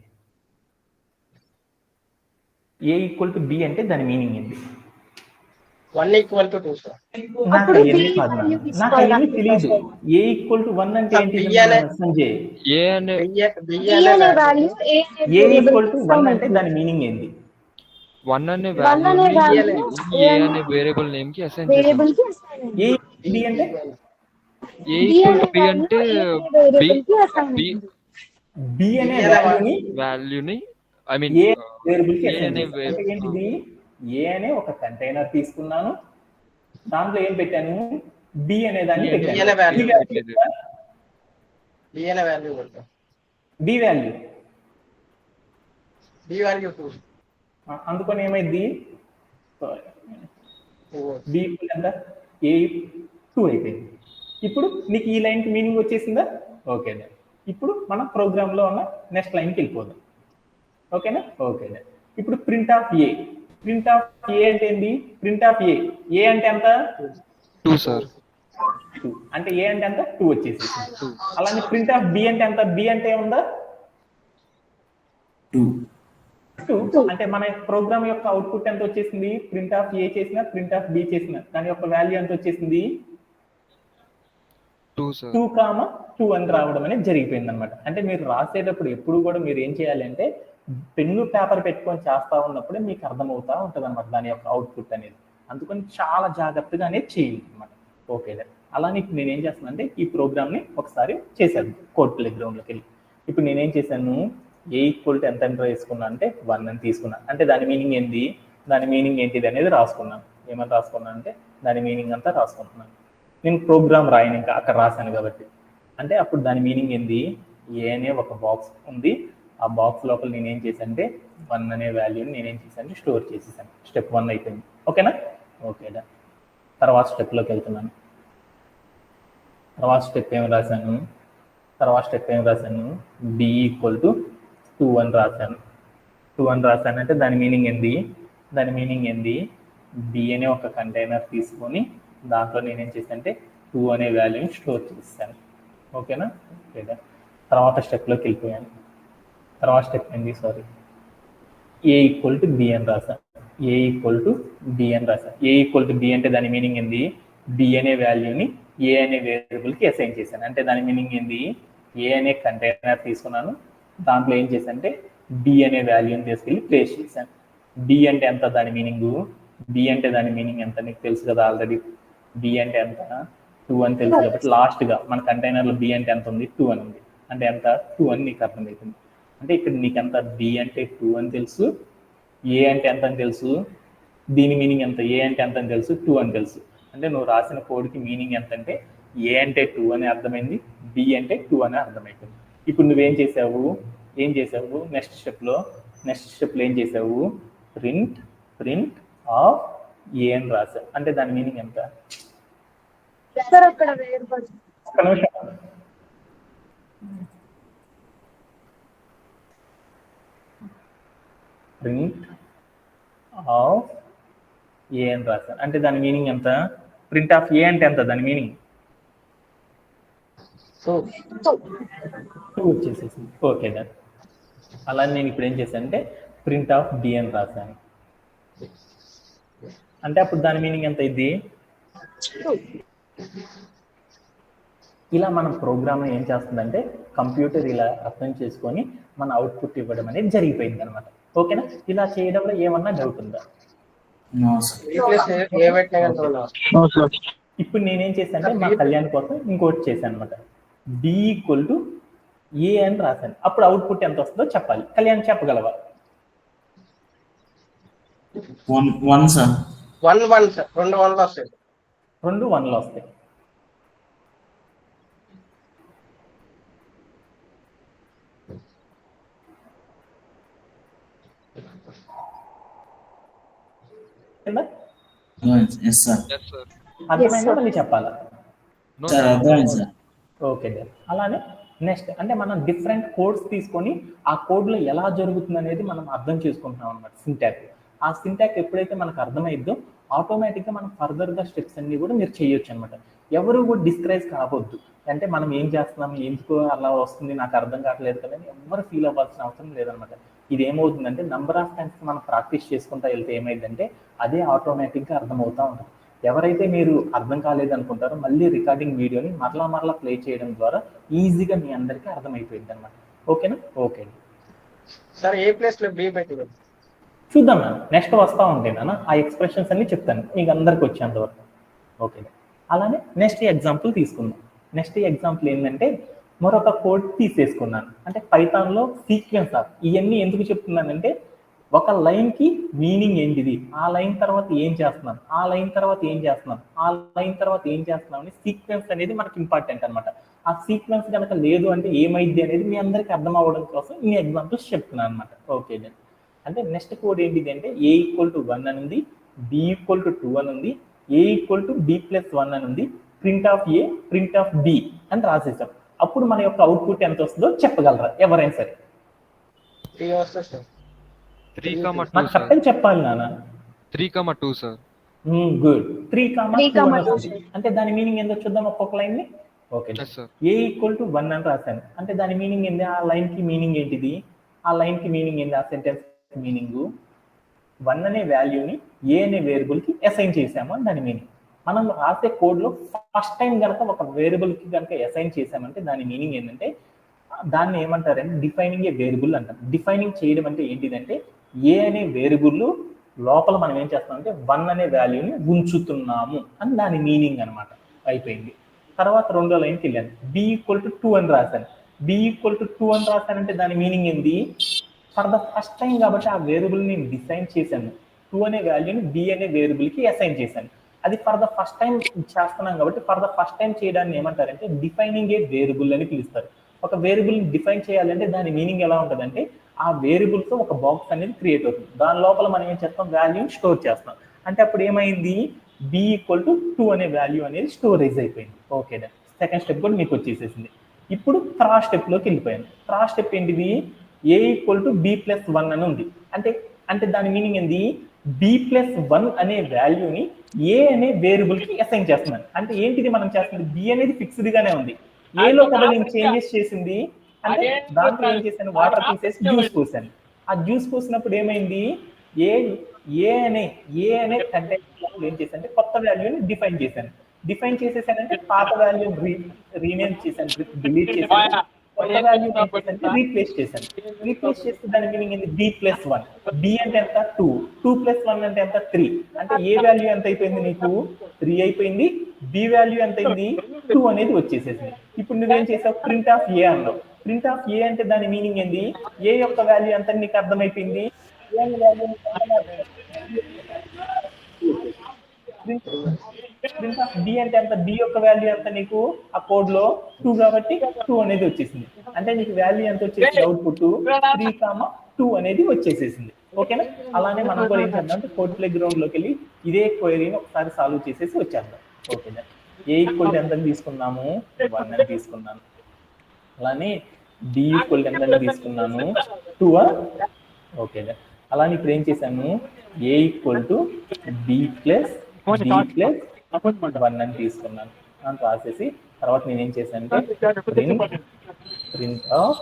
ఏ ఈక్వల్ టు బి అంటే దాని మీనింగ్ ఏంది? 1 ఈక్వల్ టు 2 సార్. నాకు ఏమీ తెలియదు. ఏ ఈక్వల్ టు 1 అంటే ఏంటి సంజయ్? ఏ అనే ఏ ఈక్వల్ టు 1 అంటే దాని మీనింగ్ ఏంది? 1 అనే వాల్యూ ఏ అనే వేరియబుల్ నేమ్ కి అసైన్ చేస్తాం. ఏ బి అంటే ఏ ఈక్వల్ టు బి అంటే బి అనే వాల్యూని ఐ మీన్ ఏ వేరియబుల్ కి అసైన్ చేస్తాం. ఏంటిది, ఏ అనే ఒక కంటైనర్ తీసుకున్నాను, దాంట్లో ఏం పెట్టాను, బి అనే దాన్ని పెట్టాను. బి వాల్యూ అందుకని ఏమైంది, బి ఎంత, ఏ 2 అయిపోయింది. ఇప్పుడు నీకు ఈ లైన్ కి మీనింగ్ వచ్చేసిందా? ఓకే. ఇప్పుడు మనం ప్రోగ్రామ్ లో ఉన్న నెక్స్ట్ లైన్ కి వెళ్ళిపోదాం. ఓకేనా? ఓకే. ఇప్పుడు print of A. Print of a అంటే ఏంది, ప్రింట్ ఆఫ్ ఏ, ఏ అంటే ఎంత 2 సార్, 2 అంటే ఏ అంటే ఎంత 2 వచ్చేసి. అలానే ప్రింట్ ఆఫ్ బి అంటే ఎంత, బి అంటే ఏముందా 2. అంటే మన ప్రోగ్రామ్ యొక్క అవుట్పుట్ ఎంత వచ్చేసింది, ప్రింట్ ఆఫ్ ఏ చేసిన ప్రింట్ ఆఫ్ బి చేసిన దాని యొక్క వాల్యూ ఎంత వచ్చేసింది 2, 2 అని రావడం అనేది జరిగిపోయింది అనమాట. అంటే మీరు రాసేటప్పుడు ఎప్పుడు కూడా మీరు ఏం చేయాలి అంటే పెన్ను పేపర్ పెట్టుకొని చేస్తా ఉన్నప్పుడే మీకు అర్థమవుతా ఉంటుంది అనమాట దాని యొక్క అవుట్పుట్ అనేది. అందుకని చాలా జాగ్రత్తగా అనేది చేయాలి అనమాట. ఓకే. అలానే ఇప్పుడు నేనేం చేస్తాను అంటే ఈ ప్రోగ్రామ్ని ఒకసారి చేశాను కోడ్ ప్లే గ్రౌండ్లోకి వెళ్ళి. ఇప్పుడు నేనేం చేశాను, ఏ ఈక్వల్ టు ఎంత ఎంటర్ వేసుకున్నా అంటే 1 అని తీసుకున్నాను. అంటే దాని మీనింగ్ ఏంది, దాని మీనింగ్ ఏంటిది అనేది రాసుకున్నాను. ఏమని రాసుకున్నాను అంటే దాని మీనింగ్ అంతా రాసుకుంటున్నాను. నేను ప్రోగ్రామ్ రాయను, ఇంకా అక్కడ రాశాను కాబట్టి. అంటే అప్పుడు దాని మీనింగ్ ఏంది, ఏ అనే ఒక బాక్స్ ఉంది, ఆ బాక్స్ లోపల నేను ఏం చేశాను అంటే 1 అనే వాల్యూని నేనేం చేశాను, స్టోర్ చేసేసాను. స్టెప్ 1 అయిపోయింది. ఓకేనా? ఓకేనా. తర్వాత స్టెప్లోకి వెళ్తున్నాను. తర్వాత స్టెప్ ఏం రాశాను, b ఈక్వల్ టు 2 అని రాశాను. 2 అని రాశానంటే దాని మీనింగ్ ఏంది, b అనే ఒక కంటైనర్ తీసుకొని దాంట్లో నేనేం చేశానంటే 2 అనే వాల్యూని స్టోర్ చేస్తాను. ఓకేనా? ఓకేనా. తర్వాత స్టెప్లోకి వెళ్ళిపోయాను. తర్వాత స్టెప్ ఏంది, a ఈక్వల్ టు b అని రాశాను. a ఈక్వల్ టు b అంటే దాని మీనింగ్ ఏంది, b అనే వాల్యూని a అనే వేరియబుల్కి అసైన్ చేశాను. అంటే దాని మీనింగ్ ఏంది, a అనే కంటైనర్ తీసుకున్నాను, దాంట్లో ఏం చేశానంటే b అనే వాల్యూని తీసుకెళ్ళి ప్లేస్ చేశాను. b అంటే ఎంత, దాని మీనింగ్ ఎంత నీకు తెలుసు కదా ఆల్రెడీ. b అంటే ఎంత, 2 అని తెలుసు కాబట్టి లాస్ట్గా మన కంటైనర్లో b అంటే ఎంత ఉంది, 2 అని ఉంది. అంటే ఎంత, 2 అని నీకు అర్థమవుతుంది. అంటే ఇక్కడ నీకు ఎంత, b అంటే 2 అని తెలుసు, a అంటే ఎంత అని తెలుసు, దీని మీనింగ్ ఎంత, a అంటే ఎంత అని తెలుసు, 2 అని తెలుసు. అంటే నువ్వు రాసిన కోడ్కి మీనింగ్ ఎంత అంటే a అంటే 2 అని అర్థమైంది, b అంటే 2 అని అర్థమైపోయింది. ఇప్పుడు నువ్వేం చేసావు, నెక్స్ట్ స్టెప్లో ఏం చేసావు, ప్రింట్ ఆఫ్ a అని రాసావు. అంటే దాని మీనింగ్ ఎంత, సార్ అక్కడ వేరియబుల్ ఒక్క నిమిషం. ప్రింట్ ఆఫ్ ఏ అని రాశాను. అంటే దాని మీనింగ్ ఎంత, ప్రింట్ ఆఫ్ ఏ అంటే ఎంత, దాని మీనింగ్ 2 వచ్చేసేసింది. ఓకే దాన్ని అలా నేను ఇప్పుడు ఏం చేశాను అంటే ప్రింట్ ఆఫ్ బి అని రాశాను. అంటే అప్పుడు దాని మీనింగ్ ఎంత ఇది. ఇలా మనం ప్రోగ్రామ్ ఏం చేస్తుందంటే కంప్యూటర్ ఇలా అర్థం చేసుకొని మన అవుట్పుట్ ఇవ్వడం అనేది జరిగిపోయింది అనమాట. ఓకేనా? ఇలా చేయడంలో ఏమన్నా డౌట్ ఉందా? ఇప్పుడు నేనేం చేశాను అంటే మా కళ్యాణ్ కోసం ఇంకోటి చేశాను అనమాట. బి ఈక్వల్ టు ఏ అని రాశాను. అప్పుడు అవుట్పుట్ ఎంత వస్తుందో చెప్పాలి. కళ్యాణ్ చెప్పగలవా? 1 సార్. 1 1 సార్. 2 1లు వస్తాయి. 2 1లు వస్తాయి. అర్థమైందా మళ్ళీ చెప్పాలా? ఓకే. అలానే నెక్స్ట్ అంటే మనం డిఫరెంట్ కోడ్స్ తీసుకొని ఆ కోడ్లో ఎలా జరుగుతుంది అనేది మనం అర్థం చేసుకుంటున్నాం అనమాట. సింటాక్, ఆ సింటాక్ ఎప్పుడైతే మనకు అర్థమైద్దో ఆటోమేటిక్గా మనం ఫర్దర్గా స్టెప్స్ అన్ని కూడా మీరు చేయొచ్చు అనమాట. ఎవరు కూడా డిస్కరేజ్ కావద్దు. అంటే మనం ఏం చేస్తున్నాం, ఎందుకు అలా వస్తుంది నాకు అర్థం కావట్లేదు కదా అని ఎవరు ఫీల్ అవ్వాల్సిన అవసరం లేదనమాట. ఇది ఏమవుతుందంటే నంబర్ ఆఫ్ టైమ్స్ మనం ప్రాక్టీస్ చేసుకుంటా వెళ్తే ఏమైందంటే అదే ఆటోమేటిక్గా అర్థమవుతూ ఉంటుంది. ఎవరైతే మీరు అర్థం కాలేదు అనుకుంటారో మళ్ళీ రికార్డింగ్ వీడియోని మరలా ప్లే చేయడం ద్వారా ఈజీగా మీ అందరికీ అర్థమైపోయింది అనమాట. ఓకేనా? Okay sir. ఏ ప్లేస్లో బి పెట్టి చూద్దాం నాన్న, నెక్స్ట్ వస్తూ ఉంటాయి నాన్న. ఆ ఎక్స్ప్రెషన్స్ అన్ని చెప్తాను మీకు అందరికి వచ్చేంతవరకు. ఓకే. అలానే నెక్స్ట్ ఎగ్జాంపుల్ తీసుకుందాం. నెక్స్ట్ ఎగ్జాంపుల్ ఏంటంటే మరొక కోడ్ తీసేసుకున్నాను. అంటే పైథాన్లో సీక్వెన్స్ ఆఫ్ ఇవన్నీ ఎందుకు చెప్తున్నానంటే ఒక లైన్కి మీనింగ్ ఏంటిది, ఆ లైన్ తర్వాత ఏం చేస్తున్నాం, ఆ లైన్ తర్వాత ఏం చేస్తున్నాం, ఆ లైన్ తర్వాత ఏం చేస్తున్నాం అని సీక్వెన్స్ అనేది మనకి ఇంపార్టెంట్ అనమాట. ఆ సీక్వెన్స్ కనుక లేదు అంటే ఏమైంది అనేది మీ అందరికీ అర్థం అవ్వడం కోసం ఈ ఎగ్జాంపుల్స్ చెప్తున్నాను అనమాట. ఓకే. అంటే నెక్స్ట్ కోడ్ ఏంటిది అంటే ఏ ఈక్వల్ టు 1 అని ఉంది, బి ఈక్వల్ టు 2 అని ఉంది, ఏ ఈక్వల్ టు బి ప్లస్ 1 అని ఉంది, print of A print of B అని రాసేసాం. అప్పుడు మన యొక్క అవుట్పుట్ ఎంత వస్తుందో చెప్పగలరా ఎవరైనా సరే? 3 వస్తుంది సార్. 3,2 కరెక్ట్ చెప్పాలి నాన్న. 3,2 సార్. గుడ్. 3,2 అంటే దాని మీనింగ్ ఏందో చూద్దాం ఒక్కొక్క లైన్ ని. ఓకే. ఏ ఈక్వల్ టు 1 అని రాశాను. అంటే దాని మీనింగ్ ఏంది, ఆ లైన్ కి మీనింగ్ ఏంటిది, ఆ లైన్ కి మీనింగ్ ఏంది, ఆ సెంటెన్స్ మీనింగ్ 1 అనే వాల్యూని ఏ అనే వేరియబుల్ కి అసైన్ చేసాము అని దాని మీనింగ్. మనం రాసే కోడ్ లో ఫస్ట్ టైం కనుక ఒక వేరియబుల్ కి కనుక అసైన్ చేసామంటే దాని మీనింగ్ ఏంటంటే దాన్ని ఏమంటారంటే డిఫైనింగ్ ఏ వేరియబుల్ అంటారు. డిఫైనింగ్ చేయడం అంటే ఏంటిదంటే ఏ అనే వేరియబుల్ లోపల మనం ఏం చేస్తామంటే 1 అనే వాల్యూని ఉంచుతున్నాము అని దాని మీనింగ్ అనమాట. అయిపోయింది. తర్వాత రెండో లైన్కి వెళ్ళాను. బి ఈక్వల్ టు 2 అని రాశాను. బి ఈక్వల్ టు 2 అని రాశానంటే దాని మీనింగ్ ఏంది, ఫర్ ద ఫస్ట్ టైం కాబట్టి ఆ వేరియబుల్ నేను డిఫైన్ చేశాను. 2 అనే వాల్యూని బి అనే వేరియబుల్కి అసైన్ చేశాను. అది ఫర్ ద ఫస్ట్ టైం చేస్తున్నాం కాబట్టి ఫర్ ద ఫస్ట్ టైం చేయడాన్ని ఏమంటారంటే డిఫైనింగ్ ఏ వేరియబుల్ అని పిలుస్తారు. ఒక వేరియబుల్ని డిఫైన్ చేయాలంటే దాని మీనింగ్ ఎలా ఉంటుందంటే ఆ ఆ వేరియబుల్తో ఒక బాక్స్ అనేది క్రియేట్ అవుతుంది. దాని లోపల మనం ఏం చేస్తాం, వాల్యూ స్టోర్ చేస్తాం. అంటే అప్పుడు ఏమైంది, b ఈక్వల్ టు 2 అనే వాల్యూ అనేది స్టోరేజ్ అయిపోయింది. ఓకే, సెకండ్ స్టెప్ కూడా మీకు వచ్చేసేసింది. ఇప్పుడు థర్డ్ స్టెప్లోకి వెళ్ళిపోయాను. థర్డ్ స్టెప్ ఏంటిది, a equal to b plus 1 అని ఉంది. అంటే దాని మీనింగ్ ఏంది, b ప్లస్ 1 అనే వాల్యూని a అనే వేరియబుల్కి అసైన్ చేస్తున్నాను. అంటే ఏంటిది మనం చేస్తుంది, b అనేది ఫిక్స్డ్ గానే ఉంది, ఏలో కదా నేను చేంజెస్ చేసింది. అంటే దాంట్లో ఏం చేశాను, వాటర్ తీసేసి జ్యూస్ పోసాను. ఆ జ్యూస్ పోసినప్పుడు ఏమైంది, ఏ అనే కంటెంట్ ఏం చేశాను అంటే కొత్త వాల్యూని డిఫైన్ చేశాను. డిఫైన్ చేసేసానంటే పాత వాల్యూ రీనేమ్ చేశాను, డిలీట్ చేశాను. కొత్త వాల్యూ ఏం చేశానంటే రీప్లేస్ చేశాను. రీప్లేస్ చేస్తే దాని మీనింగ్ ఏంది, b ప్లస్ 1. b అంటే ఎంత, 2. 2 ప్లస్ 1 అంటే ఎంత, 3. అంటే ఏ వాల్యూ ఎంత అయిపోయింది నీకు, 3 అయిపోయింది. b వాల్యూ ఎంత అయింది, 2 అనేది వచ్చేసేసింది. ఇప్పుడు నువ్వేం చేసావు, ప్రింట్ ఆఫ్ ఏ అన్నావు. ప్రింట్ ఆఫ్ ఏ అంటే దాని మీనింగ్ ఏంది, ఏ యొక్క వాల్యూ ఎంత నీకు అర్థమైపోయింది. ప్రింట్ ఆఫ్ బి అంటే ఎంత, బి యొక్క వాల్యూ ఎంత నీకు ఆ కోడ్ లో 2 కాబట్టి 2 అనేది వచ్చేసింది. అంటే నీకు వాల్యూ ఎంత వచ్చేసింది, అవుట్పుట్ 3,2 అనేది వచ్చేసేసింది. ఓకేనా. అలానే మనం కూడా ఏం చేద్దాం అంటే కోడ్ ప్లే గ్రౌండ్ లోకి వెళ్ళి ఇదే క్వైరీని ఒకసారి సాల్వ్ చేసేసి వచ్చేద్దాం. ఓకేనా. ఏ ఈక్వల్ ఎంత తీసుకున్నాము, 1 అని తీసుకున్నాను. అలానే డి ఈక్వల్ ఎంత తీసుకున్నాను, 2. ఓకేనా. అలానే ఇప్పుడు ఏం చేశాను, ఏ ఈక్వల్ టు బి ప్లస్ 1 అని తీసుకున్నాను అని రాసేసి తర్వాత నేను ఏం చేశాను అంటే ప్రింట్ ఆఫ్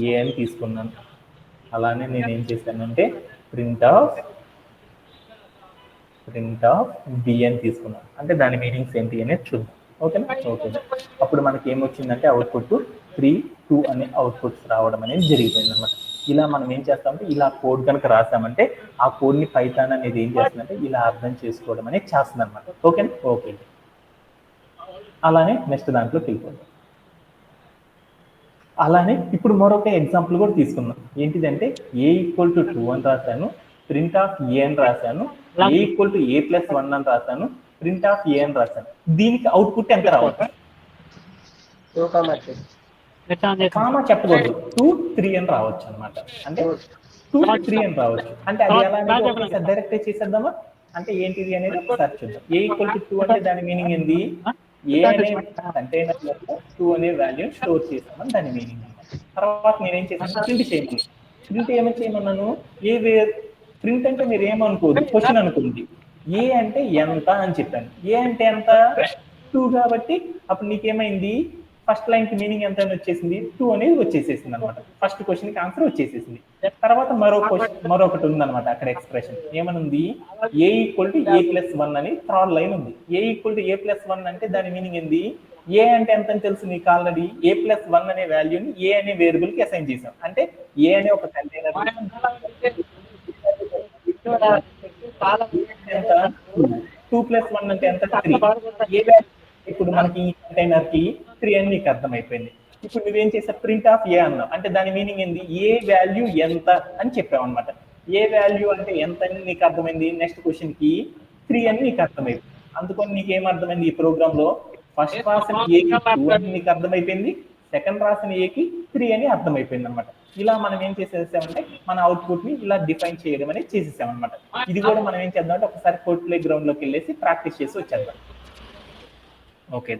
ఏ అని తీసుకున్నాను. అలానే నేను ఏం చేశానంటే ప్రింట్ ఆఫ్ బి అని తీసుకున్నాను. అంటే దాని మీనింగ్స్ ఏంటి అనేది చూద్దాం. ఓకేనా. ఓకేనా. అప్పుడు మనకి ఏమొచ్చిందంటే అవుట్పుట్ 3, 2 అనే అవుట్పుట్స్ రావడం అనేది జరిగిపోయింది అనమాట. ఇలా మనం ఏం చేస్తామంటే ఇలా కోడ్ కనుక రాసామంటే ఆ కోడ్ని పైథాన్ అనేది ఏం చేస్తుందంటే ఇలా అర్థం చేసుకోవడం అనేది చేస్తుంది అనమాట. ఓకేనా. ఓకే. అలానే నెక్స్ట్ దాంట్లోకి వెళ్ళిపోతాం. అలానే ఇప్పుడు మరొక ఎగ్జాంపుల్ కూడా తీసుకుందాం. ఏంటిదంటే ఏ ఈక్వల్ టు 2 అని రాశాను, ప్రింట్ ఆఫ్ ఏ అని రాశాను, ఏ ఈక్వల్ టు ఏ ప్లస్ 1 అని రాశాను, ప్రింట్ ఆఫ్ ఏ అని రాశాను. దీనికి అవుట్పుట్ ఎంత రావచ్చు, కామా చెప్పకూడదు, 2, 3 అని రావచ్చు అనమాట. అంటే 2, 3 అని రావచ్చు. అంటే అది ఎలా అనేది ఒకసారి డైరెక్ట్ చేసేద్దామా. అంటే ఏంటిది అనేది ఒకసారి చూద్దాం. ఏ ఈక్వల్ టు 2 అంటే దాని మీనింగ్ ఏంది, ఏ అనే కంటైనర్ లో 2 అనే వాల్యూ స్టోర్ చేసామని దాని మీనింగ్. తర్వాత నేనేం చేశాను, ప్రింట్ చేయమని. ప్రింట్ ఏమని చేయమన్నాను, ప్రింట్ అంటే మీరు ఏమనుకోదు, క్వశ్చన్ అనుకోండి. ఏ అంటే ఎంత అని చెప్పాను. ఏ అంటే ఎంత, 2 కాబట్టి అప్పుడు నీకేమైంది, ఫస్ట్ లైన్ కి మీనింగ్ ఎంత అని వచ్చేసింది, 2 అనేది వచ్చేసేసింది అనమాట. ఫస్ట్ క్వశ్చన్ కి ఆన్సర్ వచ్చేసేసింది. తర్వాత మరొకటి ఉందన్నమాట అక్కడ ఎక్స్ప్రెషన్ ఏమనుంది, a equal to a plus 1 అని థర్డ్ లైన్ ఉంది. ఏ ఈక్వల్ టు ఏ ప్లస్ 1 అంటే దాని మీనింగ్ ఏంది, ఏ అంటే ఎంత అని తెలుసు నీకు ఆల్రెడీ. ఏ ప్లస్ 1 అనే వాల్యూని ఏ అనే వేరియబుల్ కి అసైన్ చేసాం. అంటే ఏ అనే ఒక కంటైనర్ ఎంత, 2 ప్లస్ 1 అంటే ఎంత, 3. ఏ ఇప్పుడు మనకి ఈ కంటైనర్ కి 3 అని నీకు అర్థమైపోయింది. ఇప్పుడు నువ్వేం చేసావు, ప్రింట్ ఆఫ్ ఏ అన్నావు. అంటే దాని మీనింగ్ ఏంది, ఏ వాల్యూ ఎంత అని చెప్పావు అనమాట. ఏ వాల్యూ అంటే ఎంత అని నీకు అర్థమైంది. నెక్స్ట్ క్వశ్చన్ కి 3 అని నీకు అర్థమైంది. అందుకని నీకు ఏం అర్థమైంది, ఈ ప్రోగ్రామ్ లో ఫస్ట్ రాసిన ఏకి 2 అని నీకు అర్థమైపోయింది, సెకండ్ రాసిన ఏకి 3 అని అర్థమైపోయింది అనమాట. ఇలా మనం ఏం చేసేసామంటే మన అవుట్పుట్ ని ఇలా డిఫైన్ చేయడం అనేది చేసేసామన్నమాట. ఇది కూడా మనం ఏం చేద్దాం అంటే ఒకసారి కోడ్ ప్లే గ్రౌండ్ లోకి వెళ్ళేసి ప్రాక్టీస్ చేసి వచ్చేద్దాం. ఓకే.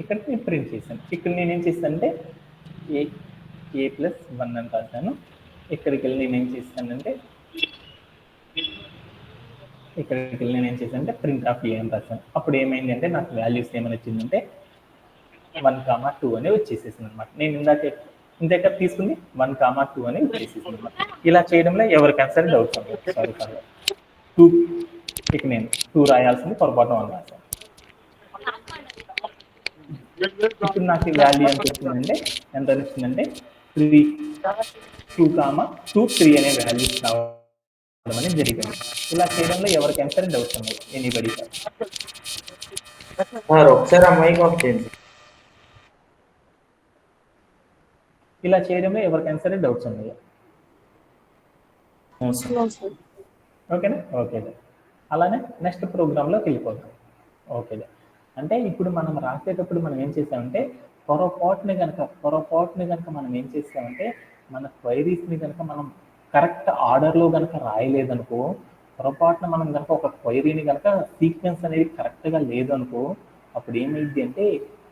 ఇక్కడ నేను ప్రింట్ చేశాను. ఇక్కడ నేను ఏం చేస్తానంటే ఏ ప్లస్ 1 అని రాశాను. ఇక్కడికి వెళ్ళి నేను ఏం చేస్తానంటే ప్రింట్ ఆఫ్ ఏ అని రాశాను. అప్పుడు ఏమైంది అంటే నాకు వాల్యూస్ ఏమైనా వచ్చిందంటే 1,2 అని వచ్చేసేసింది అనమాట. నేను ఇందాక తీసుకుంది 1,2 అని వచ్చేసేసింది అనమాట. ఇలా చేయడంలో ఎవరికైనా సరే డౌట్స్ ఉంటాయి. సారీ 2 ఇక నేను 2 రాయాల్సింది పొరపాటు 1 రాశాను. ఇప్పుడు నాకు వాల్యూ ఎంత వచ్చిందంటే వచ్చిందంటే 3, 2, 3 అనే వాల్యూస్ రావడం అనేది జరిగింది. ఇలా చేయడంలో ఎవరికైనా సరే డౌట్స్ ఉన్నాయి, ఎనీబడీ సార్ ఒకసారి అమ్మాయికి వచ్చింది. ఇలా చేయడంలో ఎవరికైనా సరే డౌట్స్ ఉన్నాయి. ఓకేనా. ఓకే. అలానే నెక్స్ట్ ప్రోగ్రామ్ లోకి వెళ్ళిపోతాం. ఓకే. అంటే ఇప్పుడు మనం రాసేటప్పుడు మనం ఏం చేసామంటే పొరపాటుని కనుక మనం ఏం చేసామంటే మన క్వైరీస్ని కనుక మనం కరెక్ట్ ఆర్డర్లో కనుక రాయలేదనుకో, పొరపాటున మనం కనుక ఒక క్వైరీని కనుక సీక్వెన్స్ అనేది కరెక్ట్గా లేదనుకో, అప్పుడు ఏమైంది అంటే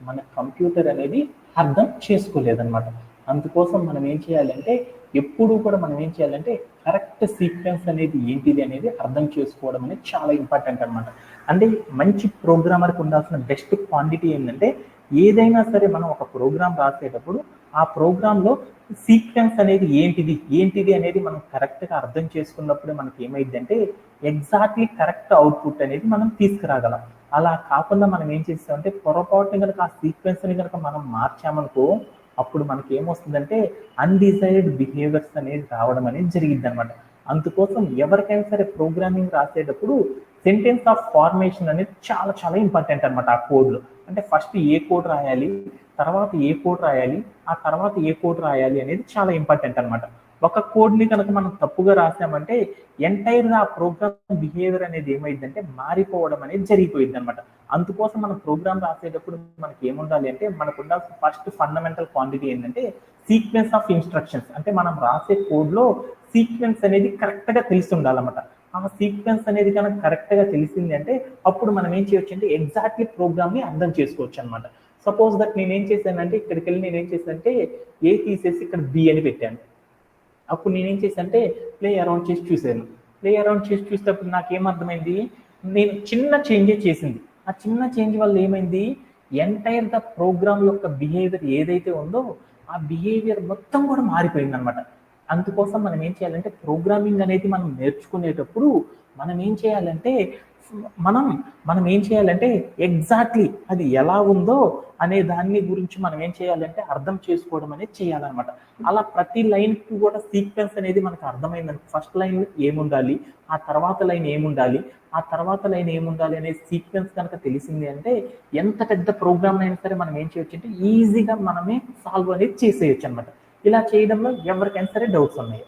మన కంప్యూటర్ అనేది అర్థం చేసుకోలేదన్నమాట. అందుకోసం మనం ఏం చేయాలంటే ఎప్పుడు కూడా మనం ఏం చేయాలంటే కరెక్ట్ సీక్వెన్స్ అనేది ఏంటిది అనేది అర్థం చేసుకోవడం అనేది చాలా ఇంపార్టెంట్ అనమాట. అంటే మంచి ప్రోగ్రామర్కి ఉండాల్సిన బెస్ట్ క్వాంటిటీ ఏంటంటే ఏదైనా సరే మనం ఒక ప్రోగ్రామ్ రాసేటప్పుడు ఆ ప్రోగ్రాంలో సీక్వెన్స్ అనేది ఏంటిది అనేది మనం కరెక్ట్గా అర్థం చేసుకున్నప్పుడే మనకి ఏమైంది అంటే ఎగ్జాక్ట్లీ కరెక్ట్ అవుట్పుట్ అనేది మనం తీసుకురాగలం. అలా కాకుండా మనం ఏం చేస్తామంటే పొరపాటుని కనుక ఆ సీక్వెన్స్ని కనుక మనం మార్చామనుకో, అప్పుడు మనకి ఏమొస్తుందంటే అన్డిజైర్డ్ బిహేవియర్స్ అనేది రావడం అనేది జరిగింది అనమాట. అందుకోసం ఎవరికైనా సరే ప్రోగ్రామింగ్ రాసేటప్పుడు సెంటెన్స్ ఆఫ్ ఫార్మేషన్ అనేది చాలా చాలా ఇంపార్టెంట్ అనమాట. ఆ కోడ్లో అంటే ఫస్ట్ ఏ కోడ్ రాయాలి, తర్వాత ఏ కోడ్ రాయాలి, ఆ తర్వాత ఏ కోడ్ రాయాలి అనేది చాలా ఇంపార్టెంట్ అనమాట. ఒక కోడ్ని కనుక మనం తప్పుగా రాసామంటే ఎంటైర్గా ఆ ప్రోగ్రామ్ బిహేవియర్ అనేది ఏమైందంటే మారిపోవడం అనేది జరిగిపోయింది అనమాట. అందుకోసం మనం ప్రోగ్రామ్ రాసేటప్పుడు మనకి ఏముండాలి అంటే మనకు ఉండాల్సిన ఫస్ట్ ఫండమెంటల్ క్వాంటిటీ ఏంటంటే సీక్వెన్స్ ఆఫ్ ఇన్స్ట్రక్షన్స్. అంటే మనం రాసే కోడ్లో సీక్వెన్స్ అనేది కరెక్ట్గా తెలిసి ఉండాలన్నమాట. ఆ సీక్వెన్స్ అనేది కనుక కరెక్ట్గా తెలిసింది అంటే అప్పుడు మనం ఏం చేయొచ్చు అంటే ఎగ్జాక్ట్లీ ప్రోగ్రామ్ని అర్థం చేసుకోవచ్చు అనమాట. సపోజ్ దట్ నేనేం చేశానంటే ఇక్కడికి వెళ్ళి నేనేం చేశానంటే ఏ తీసేసి ఇక్కడ బి అని పెట్టాను. అప్పుడు నేనేం చేశానంటే ప్లే అరౌండ్ చేసి చూశాను. ప్లే అరౌండ్ చేసి చూసేటప్పుడు నాకేం అర్థమైంది, నేను చిన్న చేంజే చేసింది. ఆ చిన్న చేంజ్ వల్ల ఏమైంది, ఎంటైర్ ద ప్రోగ్రామ్ యొక్క బిహేవియర్ ఏదైతే ఉందో ఆ బిహేవియర్ మొత్తం కూడా మారిపోయింది అనమాట. అందుకోసం మనం ఏం చేయాలంటే ప్రోగ్రామింగ్ అనేది మనం నేర్చుకునేటప్పుడు మనం ఏం చేయాలంటే మనం ఏం చేయాలంటే ఎగ్జాక్ట్లీ అది ఎలా ఉందో అనే దాన్ని గురించి మనం ఏం చేయాలంటే అర్థం చేసుకోవడం అనేది చేయాలన్నమాట. అలా ప్రతి లైన్కి కూడా సీక్వెన్స్ అనేది మనకు అర్థమైందని ఫస్ట్ లైన్ ఏముండాలి, ఆ తర్వాత లైన్ ఏముండాలి, ఆ తర్వాత లైన్ ఏముండాలి అనే సీక్వెన్స్ కనుక తెలిసింది అంటే ఎంత పెద్ద ప్రోగ్రామ్ అయినా సరే మనం ఏం చేయొచ్చు అంటే ఈజీగా మనమే సాల్వ్ అనేది చేసేయచ్చు అనమాట. ఇలా చేయడంలో ఎవరికైనా సరే డౌట్స్ ఉన్నాయి.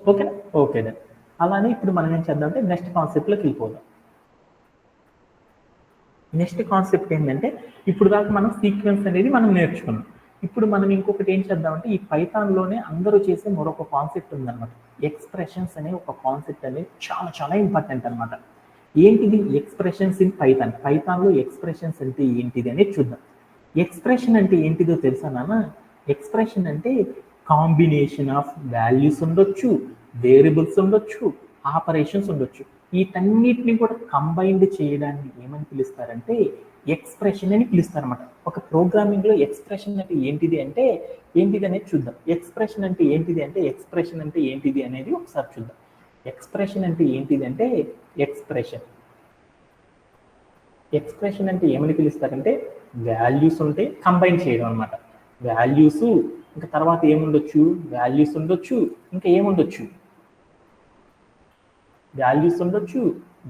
ఓకేనా? ఓకేనా. అలానే ఇప్పుడు మనం ఏం చేద్దాం అంటే నెక్స్ట్ కాన్సెప్ట్లోకి వెళ్ళిపోదాం. నెక్స్ట్ కాన్సెప్ట్ ఏంటంటే ఇప్పుడు దాకా మనం సీక్వెన్స్ అనేది మనం నేర్చుకున్నాం. ఇప్పుడు మనం ఇంకొకటి ఏం చేద్దామంటే ఈ పైథాన్లోనే అందరూ చేసే మరొక కాన్సెప్ట్ ఉందన్నమాట. ఎక్స్ప్రెషన్స్ అనే ఒక కాన్సెప్ట్ అనేది చాలా చాలా ఇంపార్టెంట్ అనమాట. ఏంటిది ఎక్స్ప్రెషన్స్ ఇన్ పైథాన్? పైథాన్లో ఎక్స్ప్రెషన్స్ అంటే ఏంటిది అనేది చూద్దాం. ఎక్స్ప్రెషన్ అంటే ఏంటిదో తెలుసా నాన్న? ఎక్స్ప్రెషన్ అంటే కాంబినేషన్ ఆఫ్ వాల్యూస్ ఉండొచ్చు, వేరియబుల్స్ ఉండొచ్చు, ఆపరేషన్స్ ఉండొచ్చు. వీటన్నిటిని కూడా కంబైన్డ్ చేయడాన్ని ఏమని పిలుస్తారంటే ఎక్స్ప్రెషన్ అని పిలుస్తారన్నమాట. ఒక ప్రోగ్రామింగ్లో ఎక్స్ప్రెషన్ అంటే ఏంటిది అనేది చూద్దాం. ఎక్స్ప్రెషన్ అంటే ఏంటిది అనేది ఒకసారి చూద్దాం. ఎక్స్ప్రెషన్ అంటే ఏంటిది అంటే ఎక్స్ప్రెషన్ అంటే ఏమని పిలుస్తారంటే వాల్యూస్ ఉంటే కంబైన్ చేయడం అనమాట. వాల్యూస్ ఇంకా తర్వాత ఏముండొచ్చు, వాల్యూస్ ఉండొచ్చు, ఇంకా ఏముండొచ్చు, వాల్యూస్ ఉండొచ్చు,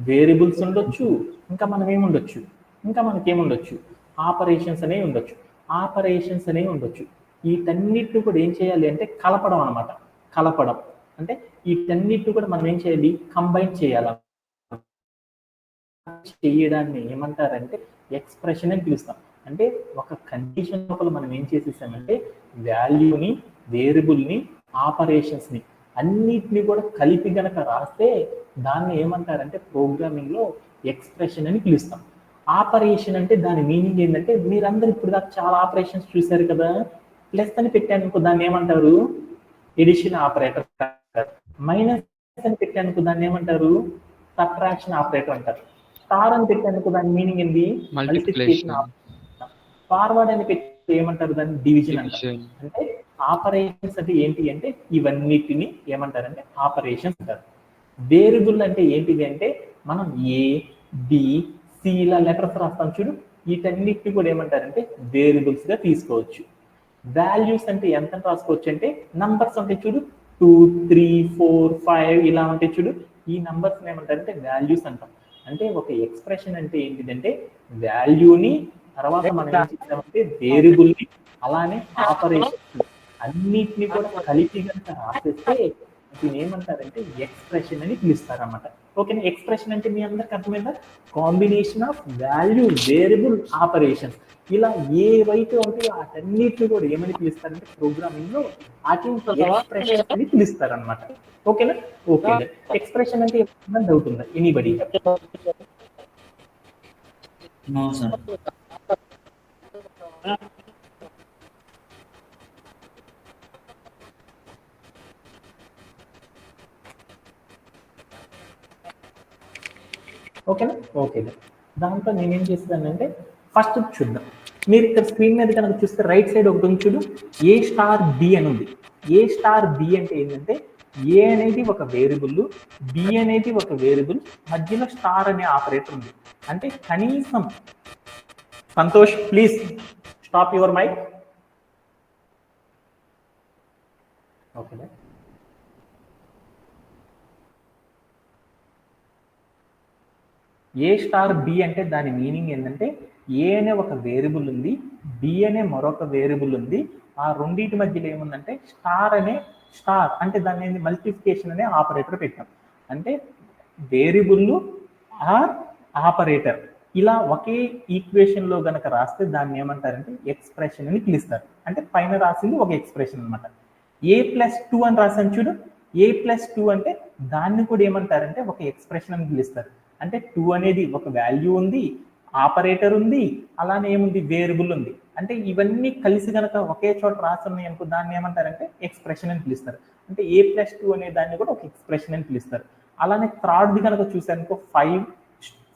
వేరియబుల్స్ ఉండొచ్చు, ఇంకా మనకేముండొచ్చు, ఆపరేషన్స్ అనేవి ఉండొచ్చు. వీటన్నిటిని కూడా ఏం చేయాలి అంటే కలపడం అనమాట. కలపడం అంటే వీటన్నిటిని కూడా మనం ఏం చేయాలి, కంబైన్ చేయాలి. చేయడాన్ని ఏమంటారంటే ఎక్స్ప్రెషన్ అని పిలుస్తాం. అంటే ఒక కండిషన్ లోపల మనం ఏం చేసేసామంటే వాల్యూని, వేరియబుల్ని, ఆపరేషన్స్ని అన్నిటిని కూడా కలిపి గనక రాస్తే దాన్ని ఏమంటారంటే ప్రోగ్రామింగ్లో ఎక్స్ప్రెషన్ అని పిలుస్తాం. ఆపరేషన్ అంటే దాని మీనింగ్ ఏంటంటే మీరందరూ ఇప్పుడు దాకా చాలా ఆపరేషన్స్ చూశారు కదా. ప్లస్ అని పెట్టానుకో దాన్ని ఏమంటారు, ఎడిషన్ ఆపరేటర్. మైనస్ అని పెట్టానుకో దాన్ని ఏమంటారు, సబ్ట్రాక్షన్ ఆపరేటర్ అంటారు. స్టార్ అని పెట్టానుకో దాని మీనింగ్ ఏంటి, మల్టిప్లికేషన్ ఆపరేటర్. ఫార్వర్డ్ అని పెట్టి ఏమంటారు, దాన్ని డివిజన్ అంటారు. అంటే ఆపరేషన్స్ అంటే ఏంటి అంటే ఇవన్నిటిని ఏమంటారంటే ఆపరేషన్స్ అంటారు. వేరియబుల్ అంటే ఏంటిది అంటే మనం ఏ, బి, సి ఇలా లెటర్స్ రాస్తాం చూడు, వీటన్నిటిని కూడా ఏమంటారంటే వేరియబుల్స్ గా తీసుకోవచ్చు. వాల్యూస్ అంటే ఎంత రాసుకోవచ్చు అంటే నంబర్స్ ఉంటాయి చూడు, 2, 3, 4, 5 ఇలా ఉంటాయి చూడు, ఈ నంబర్స్ ఏమంటారంటే వాల్యూస్ అంటాం. అంటే ఒక ఎక్స్ప్రెషన్ అంటే ఏంటిదంటే వాల్యూని, తర్వాత మనం ఏం చేస్తామంటే వేరియబుల్ని, అలానే ఆపరేషన్ అన్నిటిని కూడా కలిపి కనుక రాసేస్తే దీని ఏమంటారంటే ఎక్స్ప్రెషన్ అని పిలుస్తారు అన్నమాట. ఓకేనా? ఎక్స్ప్రెషన్ అంటే మీ అందరికి అర్థమైందా? Combination of value variable operations. ఇలా ఏవైతే ఉంటాయో వాటన్నిటిని కూడా ఏమని పిలుస్తారంటే ప్రోగ్రామింగ్ లో ఎక్స్ప్రెషన్ అని పిలుస్తారు అనమాట. ఓకేనా? ఓకే. ఎక్స్ప్రెషన్ అంటే ఏమైనా డౌట్ ఉందా ఎనీబడి? No sir. ఓకేనా? ఓకే. దాంట్లో నేనేం చేస్తానంటే ఫస్ట్ చూద్దాం. మీరు ఇక్కడ స్క్రీన్ మీద కనుక చూస్తే రైట్ సైడ్ ఒకటి ఉంది చూడు, ఏ స్టార్ బి అని ఉంది. ఏ స్టార్ బి అంటే ఏంటంటే ఏ అనేది ఒక వేరియబుల్, బి అనేది ఒక వేరియబుల్, మధ్యలో స్టార్ అనే ఆపరేటర్ ఉంది. అంటే కనీసం Santosh please stop your mic. ఓకేనా? ఏ స్టార్ బి అంటే దాని మీనింగ్ ఏంటంటే ఏ అనే ఒక వేరియబుల్ ఉంది, బి అనే మరొక వేరియబుల్ ఉంది. ఆ రెండింటి మధ్యలో ఏముందంటే స్టార్ అంటే దాన్ని మల్టిప్లికేషన్ అనే ఆపరేటర్ పెట్టాం. అంటే వేరియబుల్ ఆర్ ఆపరేటర్ ఇలా ఒకే ఈక్వేషన్ లో గనక రాస్తే దాన్ని ఏమంటారంటే ఎక్స్ప్రెషన్ అని పిలుస్తారు. అంటే పైన రాసింది ఒక ఎక్స్ప్రెషన్ అనమాట. a+2 అని రాసాను చూడు, a+2 అంటే దాన్ని కూడా ఏమంటారంటే ఒక ఎక్స్ప్రెషన్ అని పిలుస్తారు. అంటే 2 అనేది ఒక వాల్యూ ఉంది, ఆపరేటర్ ఉంది, అలానే ఏముంది వేరియబుల్ ఉంది. అంటే ఇవన్నీ కలిసి గనక ఒకే చోట రాస్తున్నాయి అనుకో దాన్ని ఏమంటారంటే ఎక్స్ప్రెషన్ అని పిలుస్తారు. అంటే a+2 అనే దాన్ని కూడా ఒక ఎక్స్ప్రెషన్ అని పిలుస్తారు. అలానే థర్డ్ది కనుక చూసానుకో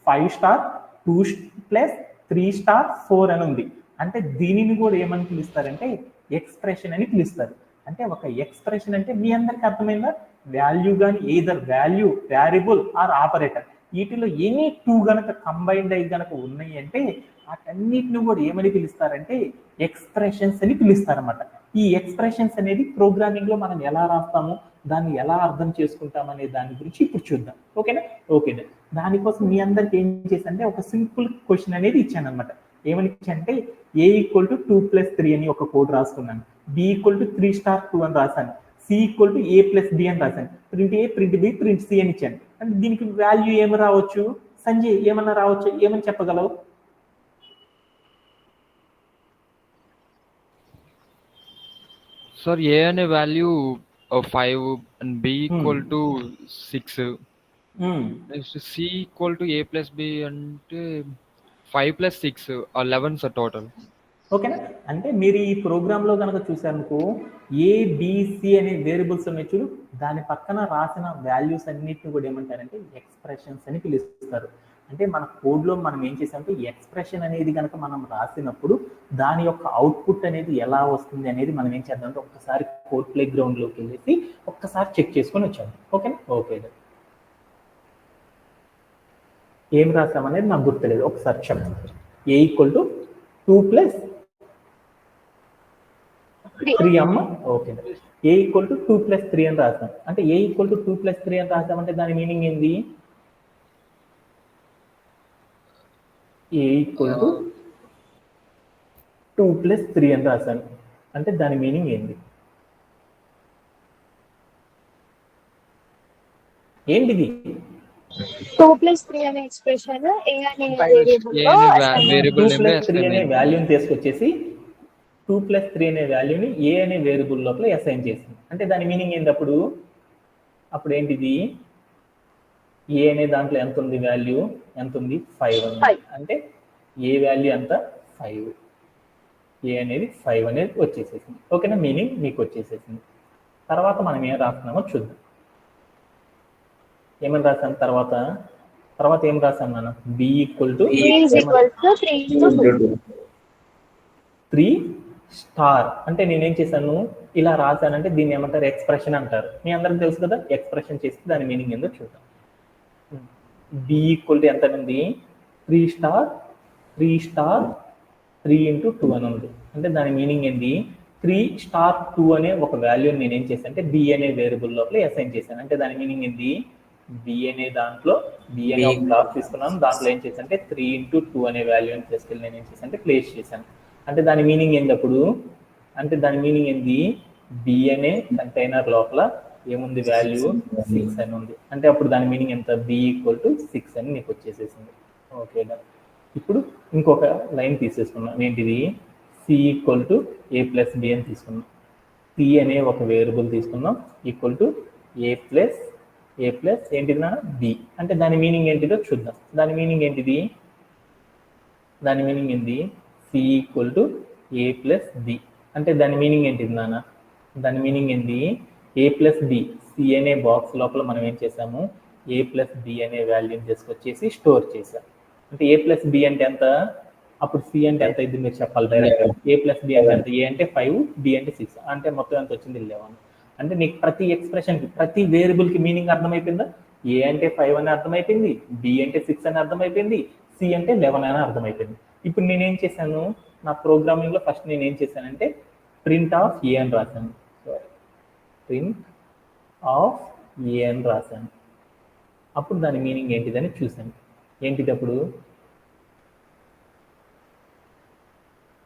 5 స్టార్ 2+3 స్టార్ 4 అని ఉంది. అంటే దీనిని కూడా ఏమని పిలుస్తారంటే ఎక్స్ప్రెషన్ అని పిలుస్తారు. అంటే ఒక ఎక్స్ప్రెషన్ అంటే మీ అందరికి అర్థమైందా? వాల్యూ కానీ either value, variable or operator వీటిలో ఎనీ 2 గనక కంబైన్డ్ అయి గనక ఉన్నాయి అంటే వాటన్నిటిని కూడా ఏమని పిలుస్తారంటే ఎక్స్ప్రెషన్స్ అని పిలుస్తారన్నమాట. ఈ ఎక్స్ప్రెషన్స్ అనేది ప్రోగ్రామింగ్ లో మనం ఎలా రాస్తాము, దాన్ని ఎలా అర్థం చేసుకుంటాం అనే దాని గురించి ఇప్పుడు చూద్దాం. ఓకేనా? ఓకేనా. దానికోసం మీ అందరికి ఏం చేశానంటే ఒక సింపుల్ క్వశ్చన్ అనేది ఇచ్చాను అనమాట. ఏమని ఇచ్చానంటే a=2+3 అని ఒక కోడ్ రాసుకున్నాను, b=3 స్టార్ 2 అని రాశాను, c=a+b అని రాశాను, ప్రింట్ ఏ, ప్రింట్ బి, ప్రింట్ సి అని ఇచ్చాను. అంటే దీనికి వాల్యూ ఏమి రావచ్చు? సంజయ్ ఏమన్నా రావచ్చు? ఏమని చెప్పగలవు? సార్ ఏ అనే value 5 and B equal to 6, next C equal to a+b అంటే 5+6 11 సార్ టోటల్. ఓకేనా? అంటే మీరు ఈ ప్రోగ్రామ్ లో కనుక చూసారనుకో ఏబిసి అనే వేరియబుల్స్ ఉన్నాయి చూడు, దాని పక్కన రాసిన వాల్యూస్ అన్నిటిని కూడా ఏమంటారంటే ఎక్స్ప్రెషన్స్ అని పిలుస్తారు. అంటే మన కోడ్ లో మనం ఏం చేసామంటే ఎక్స్ప్రెషన్ అనేది కనుక మనం రాసినప్పుడు దాని యొక్క అవుట్పుట్ అనేది ఎలా వస్తుంది అనేది మనం ఏం చేద్దామంటే ఒక్కసారి కోడ్ ప్లే గ్రౌండ్ లోకి వెళ్ళేసి ఒక్కసారి చెక్ చేసుకొని వచ్చాము. ఓకేనా? ఓకే. ఏం రాసామనేది నాకు గుర్తులేదు, ఒకసారి చెప్పండి. a=2+3 అమ్మ. ఓకే. a=2+3 అని రాసాం. అంటే a=2+3 అని రాసామంటే దాని మీనింగ్ ఏంది? a=2+3 అని రాశాను అంటే దాని మీనింగ్ ఏంది? ఏంటిది? 2+3 అనే ఎక్స్ప్రెషన్ ఏ అనే వేరియబుల్ 2+3 అనే వాల్యూని తీసుకొచ్చేసి 2+3 అనే వాల్యూని ఏ అనే వేరియబుల్ లోపల అసైన్ చేసింది. అంటే దాని మీనింగ్ ఏంటి? అప్పుడు ఏంటిది? ఏ అనే దాంట్లో ఎంత ఉంది వాల్యూ? ఎంత ఉంది? 5 ఉంది. అంటే ఏ వాల్యూ ఎంత? 5. ఏ అనేది 5 అనేది వచ్చేసేసింది. ఓకేనా? మీనింగ్ మీకు వచ్చేసేసింది. తర్వాత మనం ఏం రాస్తున్నామో చూద్దాం. ఏమని రాసాను? తర్వాత ఏం రాసాను మనం? b=3 స్టార్ అంటే నేనేం చేశాను? ఇలా రాశానంటే దీన్ని ఏమంటారు? ఎక్స్ప్రెషన్ అంటారు. మీ అందరికి తెలుసు కదా ఎక్స్ప్రెషన్ చేస్తే దాని మీనింగ్ ఏందో చూద్దాం. b = ఎంత ఉంది? 3 స్టార్ 3 × 2 అని ఉంది. అంటే దాని మీనింగ్ ఏంటి? 3 స్టార్ 2 అనే ఒక వాల్యూని నేనేం చేశాను అంటే బి అనే వేరియబుల్ లోపల అసైన్ చేశాను. అంటే దాని మీనింగ్ ఏంటి? బి అనే దాంట్లో బి అనే ఒక క్లాస్ తీసుకున్నాను, దాంట్లో ఏం చేశాను అంటే 3 × 2 అనే వాల్యూని తీసుకెళ్ళి నేను ఏం చేశాను అంటే ప్లేస్ చేశాను. అంటే దాని మీనింగ్ ఏంటి? అంటే దాని మీనింగ్ ఏంటి? బి అనే కంటైనర్ లోపల ఏముంది వాల్యూ 6 అని ఉంది. అంటే అప్పుడు దాని మీనింగ్ ఎంత, b = 6 అని నీకు వచ్చేసేసింది. Okay done. ఇప్పుడు ఇంకొక లైన్ తీసేసుకున్నాం, ఏంటిది c = a + b అని తీసుకున్నాం. c అనే ఒక వేరియబుల్ తీసుకున్నాం ఈక్వల్ టు a ప్లస్ ఏంటిది నా b. అంటే దాని మీనింగ్ ఏంటిదో చూద్దాం. దాని మీనింగ్ ఏంటిది, దాని మీనింగ్ ఏంటి, c = a + b. అంటే దాని మీనింగ్ ఏంటిది నాన్న, దాని మీనింగ్ ఏంటి, a + b. c అనే బాక్స్ లోపల మనం ఏం చేసాము, a + b అనే వాల్యూని తీసుకొచ్చేసి స్టోర్ చేసాం. అంటే a + b అంటే ఎంత, అప్పుడు c అంటే ఎంత అయింది మీరు చెప్పాలి డైరెక్ట్. a + b అంటే ఎంత, a అంటే 5, b అంటే 6, అంటే మొత్తం ఎంత వచ్చింది 11. అంటే నీకు ప్రతి ఎక్స్ప్రెషన్కి ప్రతి వేరియబుల్కి మీనింగ్ అర్థమైపోయిందా. a అంటే 5 అని అర్థమైపోయింది, b అంటే 6 అని అర్థమైపోయింది, c అంటే 11 అని అర్థమైపోయింది. ఇప్పుడు నేనేం చేశాను, నా ప్రోగ్రామింగ్లో ఫస్ట్ నేను ఏం చేశానంటే ప్రింట్ ఆఫ్ a అని రాశాను. ప్రింట్ ఆఫ్ a అని రాశాను. అప్పుడు దాని మీనింగ్ ఏంటిదని చూశాను. ఏంటిది అప్పుడు,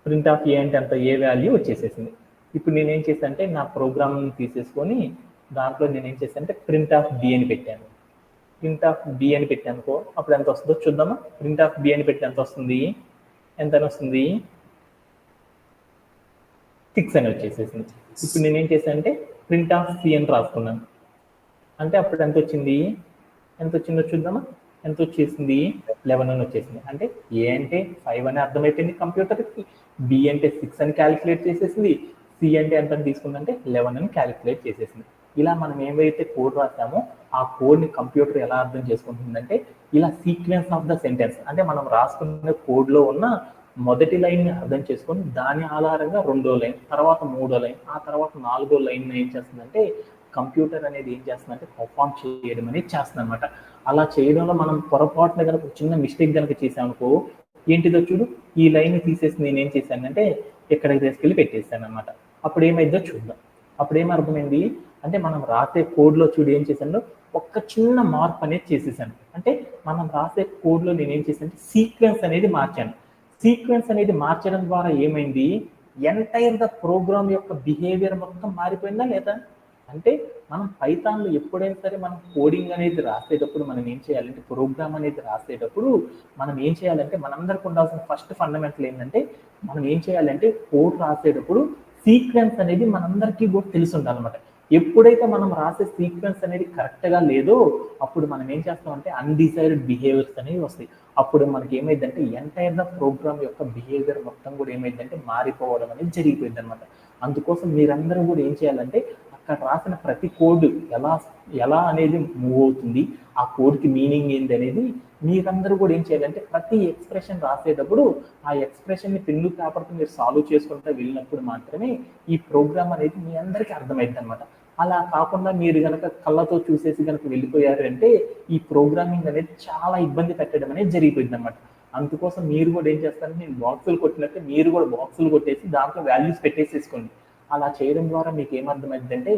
ప్రింట్ ఆఫ్ ఏ అంటే అంత ఏ వాల్యూ వచ్చేసేసింది. ఇప్పుడు నేనేం చేశాను అంటే నా ప్రోగ్రామ్ తీసేసుకొని దాంట్లో నేనేం చేశాను అంటే ప్రింట్ ఆఫ్ బి అని పెట్టాను. ప్రింట్ ఆఫ్ బి అని పెట్టానుకో అప్పుడు ఎంత వస్తుందో చూద్దామా. ప్రింట్ ఆఫ్ బి అని పెట్టి ఎంత వస్తుంది, ఎంత అని వస్తుంది, 6 అని వచ్చేసేసింది. ఇప్పుడు నేనేం చేశాను అంటే ప్రింట్ ఆఫ్ సి అని రాసుకున్నాను. అంటే అప్పుడు ఎంత వచ్చింది, ఎంత వచ్చిందో చూద్దామా. ఎంత వచ్చేసింది, 11 అని వచ్చేసింది. అంటే ఏ అంటే 5 అని అర్థమైపోయింది కంప్యూటర్కి, బి అంటే 6 అని క్యాలిక్యులేట్ చేసేసింది, సి అంటే ఎంత అని తీసుకుందంటే 11 అని క్యాలిక్యులేట్ చేసేసింది. ఇలా మనం ఏవైతే కోడ్ రాసామో ఆ కోడ్ని కంప్యూటర్ ఎలా అర్థం చేసుకుంటుందంటే ఇలా సీక్వెన్స్ ఆఫ్ ద సెంటెన్స్, అంటే మనం రాసుకున్న కోడ్లో ఉన్న మొదటి లైన్ని అర్థం చేసుకొని దాని ఆధారంగా 2వ లైన్, తర్వాత 3వ లైన్, ఆ తర్వాత 4వ లైన్ ఏం చేస్తుందంటే కంప్యూటర్ అనేది ఏం చేస్తుందంటే పర్ఫామ్ చేయడం అనేది చేస్తుంది అనమాట. అలా చేయడంలో మనం పొరపాటున కనుక చిన్న మిస్టేక్ కనుక చేసామనుకో ఏంటిదో చూడు, ఈ లైన్ తీసేసి నేను ఏం చేశానంటే ఎక్కడికి తీసుకెళ్ళి పెట్టేశాను అనమాట. అప్పుడు ఏమైందో చూద్దాం. అప్పుడు ఏం అర్థమైంది అంటే మనం రాసే కోడ్లో చూడు ఏం చేశాను, ఒక్క చిన్న మార్పు అనేది చేసేసాను. అంటే మనం రాసే కోడ్లో నేను ఏం చేశాను అంటే సీక్వెన్స్ అనేది మార్చాను. సీక్వెన్స్ అనేది మార్చడం ద్వారా ఏమైంది, ఎంటైర్ ద ప్రోగ్రామ్ యొక్క బిహేవియర్ మొత్తం మారిపోయిందా లేదా. అంటే మనం పైథాన్లో ఎప్పుడైనా సరే మనం కోడింగ్ అనేది రాసేటప్పుడు మనం ఏం చేయాలంటే ప్రోగ్రామ్ అనేది రాసేటప్పుడు మనం ఏం చేయాలంటే మనందరికి ఉండాల్సిన ఫస్ట్ ఫండమెంటల్ ఏంటంటే మనం ఏం చేయాలంటే కోడ్ రాసేటప్పుడు సీక్వెన్స్ అనేది మనందరికీ కూడా తెలిసి ఉండాలన్నమాట. ఎప్పుడైతే మనం రాసే సీక్వెన్స్ అనేది కరెక్ట్గా లేదో అప్పుడు మనం ఏం చేస్తామంటే అన్డిసైర్డ్ బిహేవియర్స్ అనేవి వస్తాయి. అప్పుడు మనకి ఏమైందంటే ఎంటైర్ ద ప్రోగ్రామ్ యొక్క బిహేవియర్ మొత్తం కూడా ఏమైందంటే మారిపోవడం అనేది జరిగిపోయింది అనమాట. అందుకోసం మీరందరూ కూడా ఏం చేయాలంటే అక్కడ రాసిన ప్రతి కోడ్ ఎలా అనేది మూవ్ అవుతుంది, ఆ కోడ్కి మీనింగ్ ఏంటి అనేది మీరందరూ కూడా ఏం చేయాలంటే ప్రతి ఎక్స్ప్రెషన్ రాసేటప్పుడు ఆ ఎక్స్ప్రెషన్ని పెన్ను పేపర్తో మీరు సాల్వ్ చేసుకుంటూ వెళ్ళినప్పుడు మాత్రమే ఈ ప్రోగ్రామ్ అనేది మీ అందరికీ అర్థమైంది అనమాట. అలా కాకుండా మీరు కనుక కళ్ళతో చూసేసి కనుక వెళ్ళిపోయారు అంటే ఈ ప్రోగ్రామింగ్ అనేది చాలా ఇబ్బంది పెట్టడం అనేది జరిగిపోయింది అనమాట. అందుకోసం మీరు కూడా ఏం చేస్తారంటే నేను బాక్సులు కొట్టినట్టు మీరు కూడా బాక్సులు కొట్టేసి దాంట్లో వాల్యూస్ పెట్టేసేసుకోండి. అలా చేయడం ద్వారా మీకు ఏమర్థమైందంటే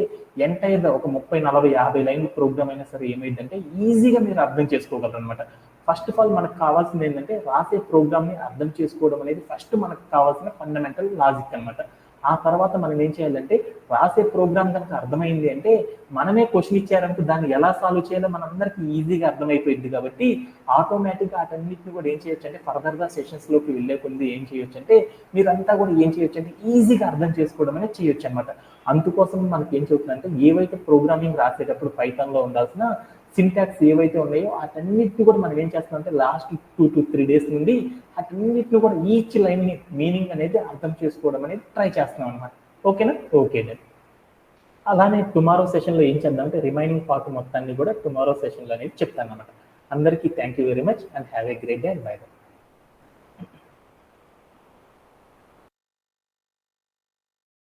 ఎంటైర్గా ఒక 30, 40, 50 లైన్ల ప్రోగ్రామ్ అయినా సరే ఏమైందంటే ఈజీగా మీరు అర్థం చేసుకోగలరు అనమాట. ఫస్ట్ ఆఫ్ ఆల్ మనకు కావాల్సింది ఏంటంటే రాసే ప్రోగ్రామ్ని అర్థం చేసుకోవడం అనేది ఫస్ట్ మనకు కావాల్సిన ఫండమెంటల్ లాజిక్ అనమాట. ఆ తర్వాత మనం ఏం చేయాలంటే రాసే ప్రోగ్రామ్ కనుక అర్థమైంది అంటే మనమే క్వశ్చన్ ఇచ్చారంటే దాన్ని ఎలా సాల్వ్ చేయాలో మనందరికీ ఈజీగా అర్థమైపోయింది. కాబట్టి ఆటోమేటిక్గా వాటన్నిటిని కూడా ఏం చేయొచ్చు అంటే ఫర్దర్గా సెషన్స్లోకి వెళ్ళే కొద్ది ఏం చేయొచ్చు అంటే మీరంతా కూడా ఏం చేయొచ్చు అంటే ఈజీగా అర్థం చేసుకోవడం అనేది చేయొచ్చు అనమాట. అందుకోసం మనకి ఏం చెప్తుందంటే ఏవైతే ప్రోగ్రామింగ్ రాసేటప్పుడు పైథాన్లో ఉండాల్సిన సింటాక్స్ ఏవైతే ఉన్నాయో వాటన్నిటిని కూడా మనం ఏం చేస్తామంటే లాస్ట్ 2 to 3 days నుండి వాటన్నిటిని కూడా ఈచ్ లైన్ని మీనింగ్ అనేది అర్థం చేసుకోవడం అనేది ట్రై చేస్తున్నాం అనమాట. ఓకేనా, ఓకే దెన్. అలానే టుమారో సెషన్లో ఏం చేద్దామంటే రిమైనింగ్ పార్ట్ మొత్తాన్ని కూడా టుమారో సెషన్లో అనేది చెప్తాను అనమాట. అందరికీ thank you very much and have a great day and by.